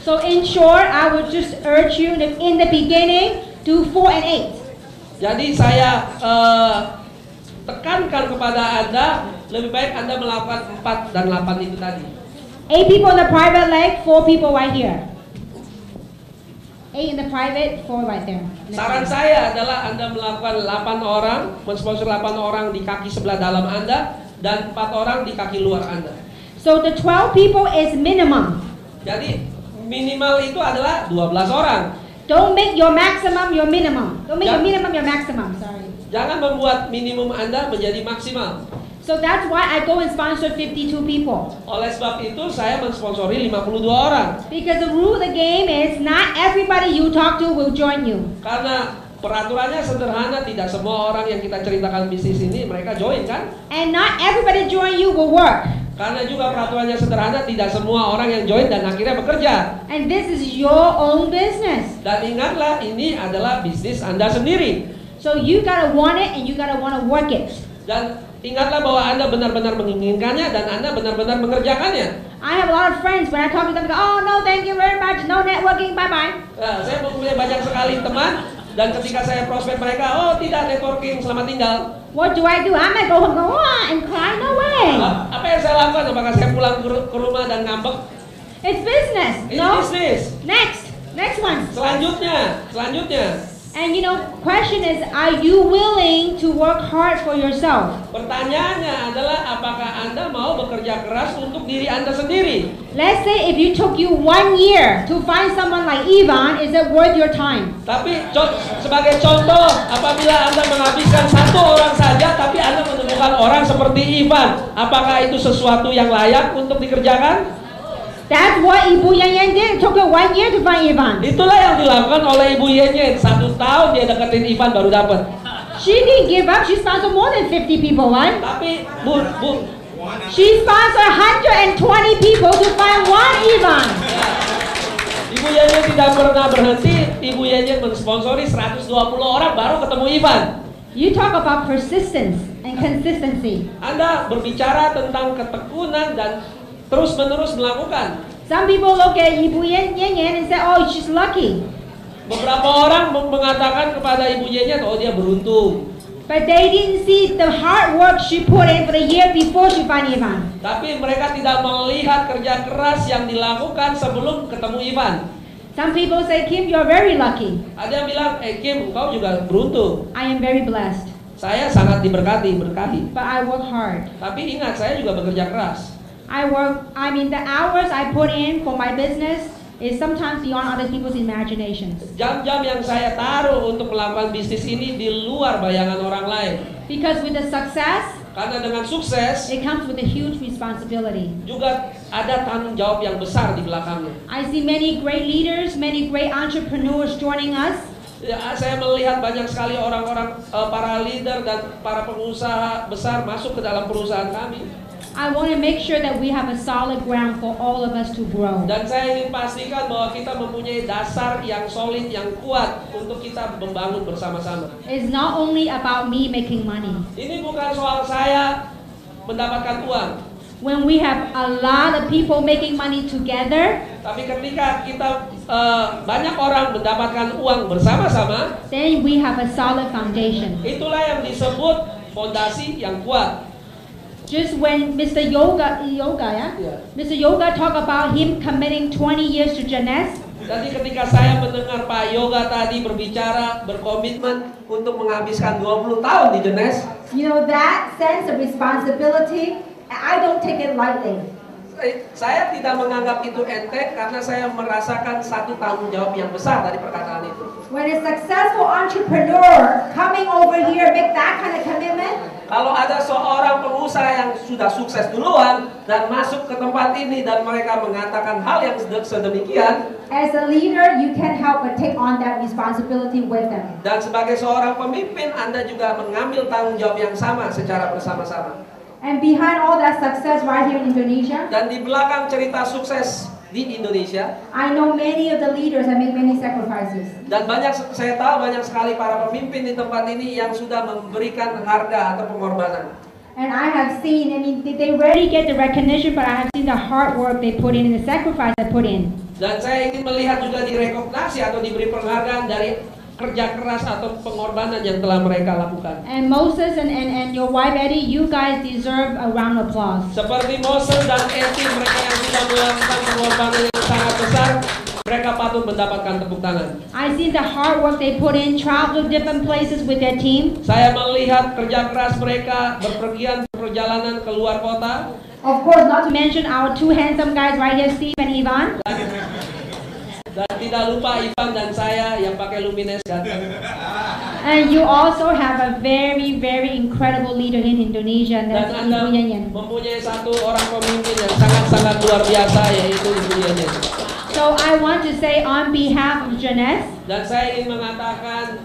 So in short, I would just urge you that in the beginning, do 4 and 8. Jadi saya tekankan kepada Anda, lebih baik Anda melakukan 4 dan 8 itu tadi. 8 people in the private leg, 4 people right here. 8 in the private, 4 right there. Saran saya adalah Anda melakukan 8 orang, mensponsor 8 orang di kaki sebelah dalam Anda dan 4 orang di kaki luar Anda. So the 12 people is minimum. Jadi minimal itu adalah 12 orang. Don't make your maximum your minimum. Don't make your Yeah. minimum your maximum, sorry. Jangan membuat minimum Anda menjadi maksimal. So that's why I go and sponsor 52 people. Oleh sebab itu saya mensponsori 52 orang. Because the rule of the game is not everybody you talk to will join you. Karena peraturannya sederhana, tidak semua orang yang kita ceritakan bisnis ini mereka join kan? And not everybody join you will work. Karena juga peraturannya sederhana, tidak semua orang yang join dan akhirnya bekerja. And this is your own business. Dan ingatlah, ini adalah bisnis Anda sendiri. So you gotta want it and you gotta wanna work it. Dan ingatlah bahwa Anda benar-benar menginginkannya dan Anda benar-benar mengerjakannya. I have a lot of friends when I talk to them, they go, oh no, thank you very much, no networking, bye bye. Nah, saya mempunyai banyak sekali teman dan ketika saya prospek mereka, oh tidak networking, selamat tinggal. What do? I might go home and go, and cry, no way. Apa yang saya lakukan? Apakah saya pulang ke rumah dan ngambek? It's business, Ini no? bisnis. Next one. Selanjutnya. And question is, are you willing to work hard for yourself? Pertanyaannya adalah apakah Anda mau bekerja keras untuk diri Anda sendiri? Let's say if you took you 1 year to find someone like Ivan, is it worth your time? Tapi sebagai contoh, apabila Anda menghabiskan 1 orang saja, tapi Anda menemukan orang seperti Ivan, apakah itu sesuatu yang layak untuk dikerjakan? That's what Ibu Yan did. It took her 1 year to find Ivan. Itulah yang dilakukan oleh Ibu Yenyen. 1 tahun dia deketin Ivan baru dapat. She didn't give up. She sponsored more than 50 people, right? Tapi She sponsored 120 people to find 1 Ivan. Ibu Yenyen tidak pernah berhenti. Ibu Yenyen mensponsori 120 orang baru ketemu Ivan. You talk about persistence and consistency. Anda berbicara tentang ketekunan dan terus-menerus melakukan. Some people look at Ibu Yan and say, oh, she's lucky. Beberapa orang mengatakan kepada Ibu Yenyen, oh dia beruntung. But they didn't see the hard work she put in for the year before she found Ivan. Tapi mereka tidak melihat kerja keras yang dilakukan sebelum ketemu Ivan. Some people say, Kim, you're very lucky. Ada yang bilang, Kim, engkau juga beruntung. I am very blessed. Saya sangat berkati. But I work hard. Tapi ingat, saya juga bekerja keras. The hours I put in for my business is sometimes beyond other people's imaginations. Jam-jam yang saya taruh untuk melakukan bisnis ini di luar bayangan orang lain. Because with the success, Karena dengan sukses, it comes with a huge responsibility. juga ada tanggung jawab yang besar di belakangnya. I see many great leaders, many great entrepreneurs joining us. Ya, saya melihat banyak sekali orang-orang para leader dan para pengusaha besar masuk ke dalam perusahaan kami. I want to make sure that we have a solid ground for all of us to grow. Dan saya ingin pastikan bahwa kita mempunyai dasar yang solid, yang kuat untuk kita membangun bersama-sama. It's not only about me making money. Ini bukan soal saya mendapatkan uang. When we have a lot of people making money together, Tapi ketika kita banyak orang mendapatkan uang bersama-sama, then we have a solid foundation. itulah yang disebut fondasi yang kuat. Just when Mr. Yoga, Yeah. Mr. Yoga talk about him committing 20 years to Jeunesse, Jadi ketika saya mendengar Pak Yoga tadi berbicara, berkomitmen untuk menghabiskan 20 tahun di Jeunesse, You know, that sense of responsibility, I don't take it lightly. saya tidak menganggap itu enteng karena saya merasakan satu tanggung jawab yang besar dari perkataan itu. When a successful entrepreneur coming over here make that kind of commitment, Kalau ada seorang pengusaha yang sudah sukses duluan dan masuk ke tempat ini dan mereka mengatakan hal yang sedemikian, as a leader, you can't help but take on that responsibility with them. dan sebagai seorang pemimpin Anda juga mengambil tanggung jawab yang sama secara bersama-sama. And behind all that success right here in Indonesia, Dan di belakang cerita sukses di Indonesia, I know many of the leaders that make many sacrifices. dan saya tahu banyak sekali para pemimpin di tempat ini yang sudah memberikan harga atau pengorbanan. And I have seen, I mean, they rarely get the recognition, but I have seen the hard work they put in and the sacrifice they put in. Dan saya ingin melihat juga direkognisasi atau diberi penghargaan dari kerja keras atau pengorbanan yang telah mereka lakukan. And Moses and your wife Eddie, you guys deserve a round of applause. Seperti Moses dan Eti, mereka yang sudah melakukan pengorbanan yang sangat besar, mereka patut mendapatkan tepuk tangan. I see the hard work they put in, travel to different places with their team. Saya melihat kerja keras mereka berpergian perjalanan ke luar kota. of course, not Not to mention our two handsome guys right here, Steve and Ivan. Dan tidak lupa Ivan dan saya yang pakai Lumines ganteng. And you also have a very, very incredible leader in Indonesia, and Dan that's Anda Ibu Yanyan. mempunyai satu orang pemimpin yang sangat-sangat luar biasa, yaitu Ibu Yanyan. So I want to say on behalf of Jeunesse, Dan saya ingin mengatakan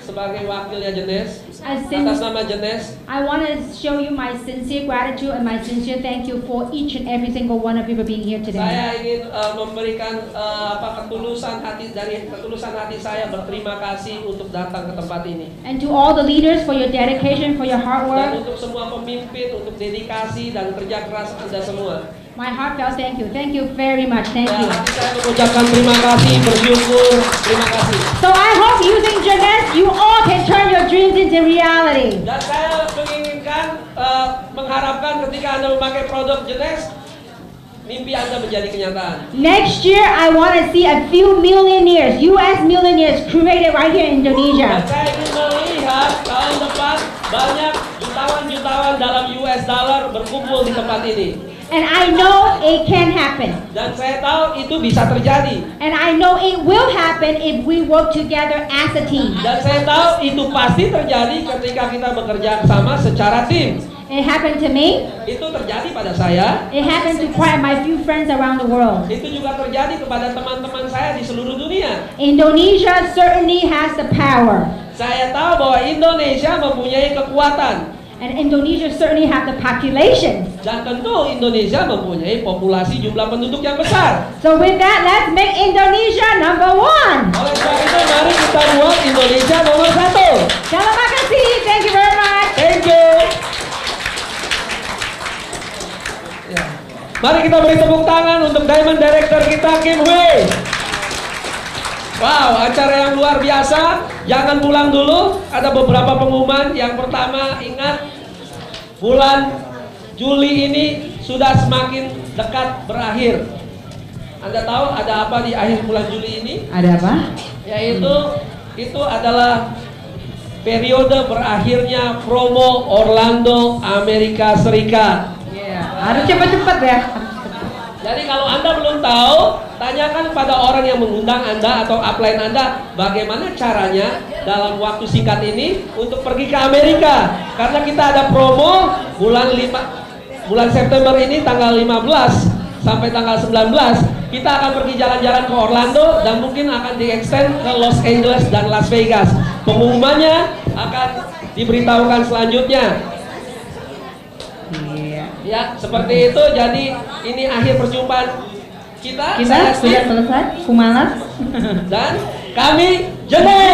sebagai wakilnya Jeunesse, As atas nama Jeunesse, I want to show you my sincere gratitude and my sincere thank you for each and every single one of you for being here today. saya ingin memberikan ketulusan hati saya berterima kasih untuk datang ke tempat ini. And to all the leaders for your dedication, for your hard Dan work, untuk semua pemimpin, untuk dedikasi dan kerja keras Anda semua. my heartfelt thank you. Thank you very much. Thank Dan you. hati saya mengucapkan terima kasih, bersyukur, terima kasih. So I hope using Jeunesse, you all can turn your dreams into reality. Dan saya menginginkan, mengharapkan ketika Anda memakai produk Jeunesse, mimpi Anda menjadi kenyataan. Next year, I want to see a few millionaires, US millionaires, created right here in Dan Indonesia. saya ingin melihat tahun depan banyak jutawan-jutawan dalam US dollar berkumpul di tempat ini. And I know it can happen. Dan saya tahu itu bisa terjadi. And I know it will happen if we work together as a team. Dan saya tahu itu pasti terjadi ketika kita bekerja sama secara tim. It happened to me. Itu terjadi pada saya. It happened to quite my few friends around the world. Itu juga terjadi kepada teman-teman saya di seluruh dunia. Indonesia certainly has the power. Saya tahu bahwa Indonesia mempunyai kekuatan. And Indonesia certainly have the population. Dan tentu Indonesia mempunyai populasi jumlah penduduk yang besar. So with that, let's make Indonesia number one. Oleh sebab itu, mari kita buat Indonesia nomor 1. Terima kasih. Thank you very much. Thank you. Ya. Mari kita beri tepuk tangan untuk Diamond Director kita, Kim Hui. Wow, acara yang luar biasa. Jangan pulang dulu. Ada beberapa pengumuman. Yang pertama, ingat bulan Juli ini sudah semakin dekat berakhir. Anda tahu ada apa di akhir bulan Juli ini? Ada apa? Yaitu itu adalah periode berakhirnya promo Orlando Amerika Serikat. Harus cepat-cepat ya. Jadi kalau Anda belum tahu, tanyakan pada orang yang mengundang Anda atau upline Anda bagaimana caranya dalam waktu singkat ini untuk pergi ke Amerika. Karena kita ada promo bulan September ini tanggal 15 sampai tanggal 19 kita akan pergi jalan-jalan ke Orlando dan mungkin akan di-extend ke Los Angeles dan Las Vegas. Pengumumannya akan diberitahukan selanjutnya. Ya, seperti itu. Jadi ini akhir perjumpaan kita. Kita Saya sudah Steve selesai. Kumalas. dan kami Jene.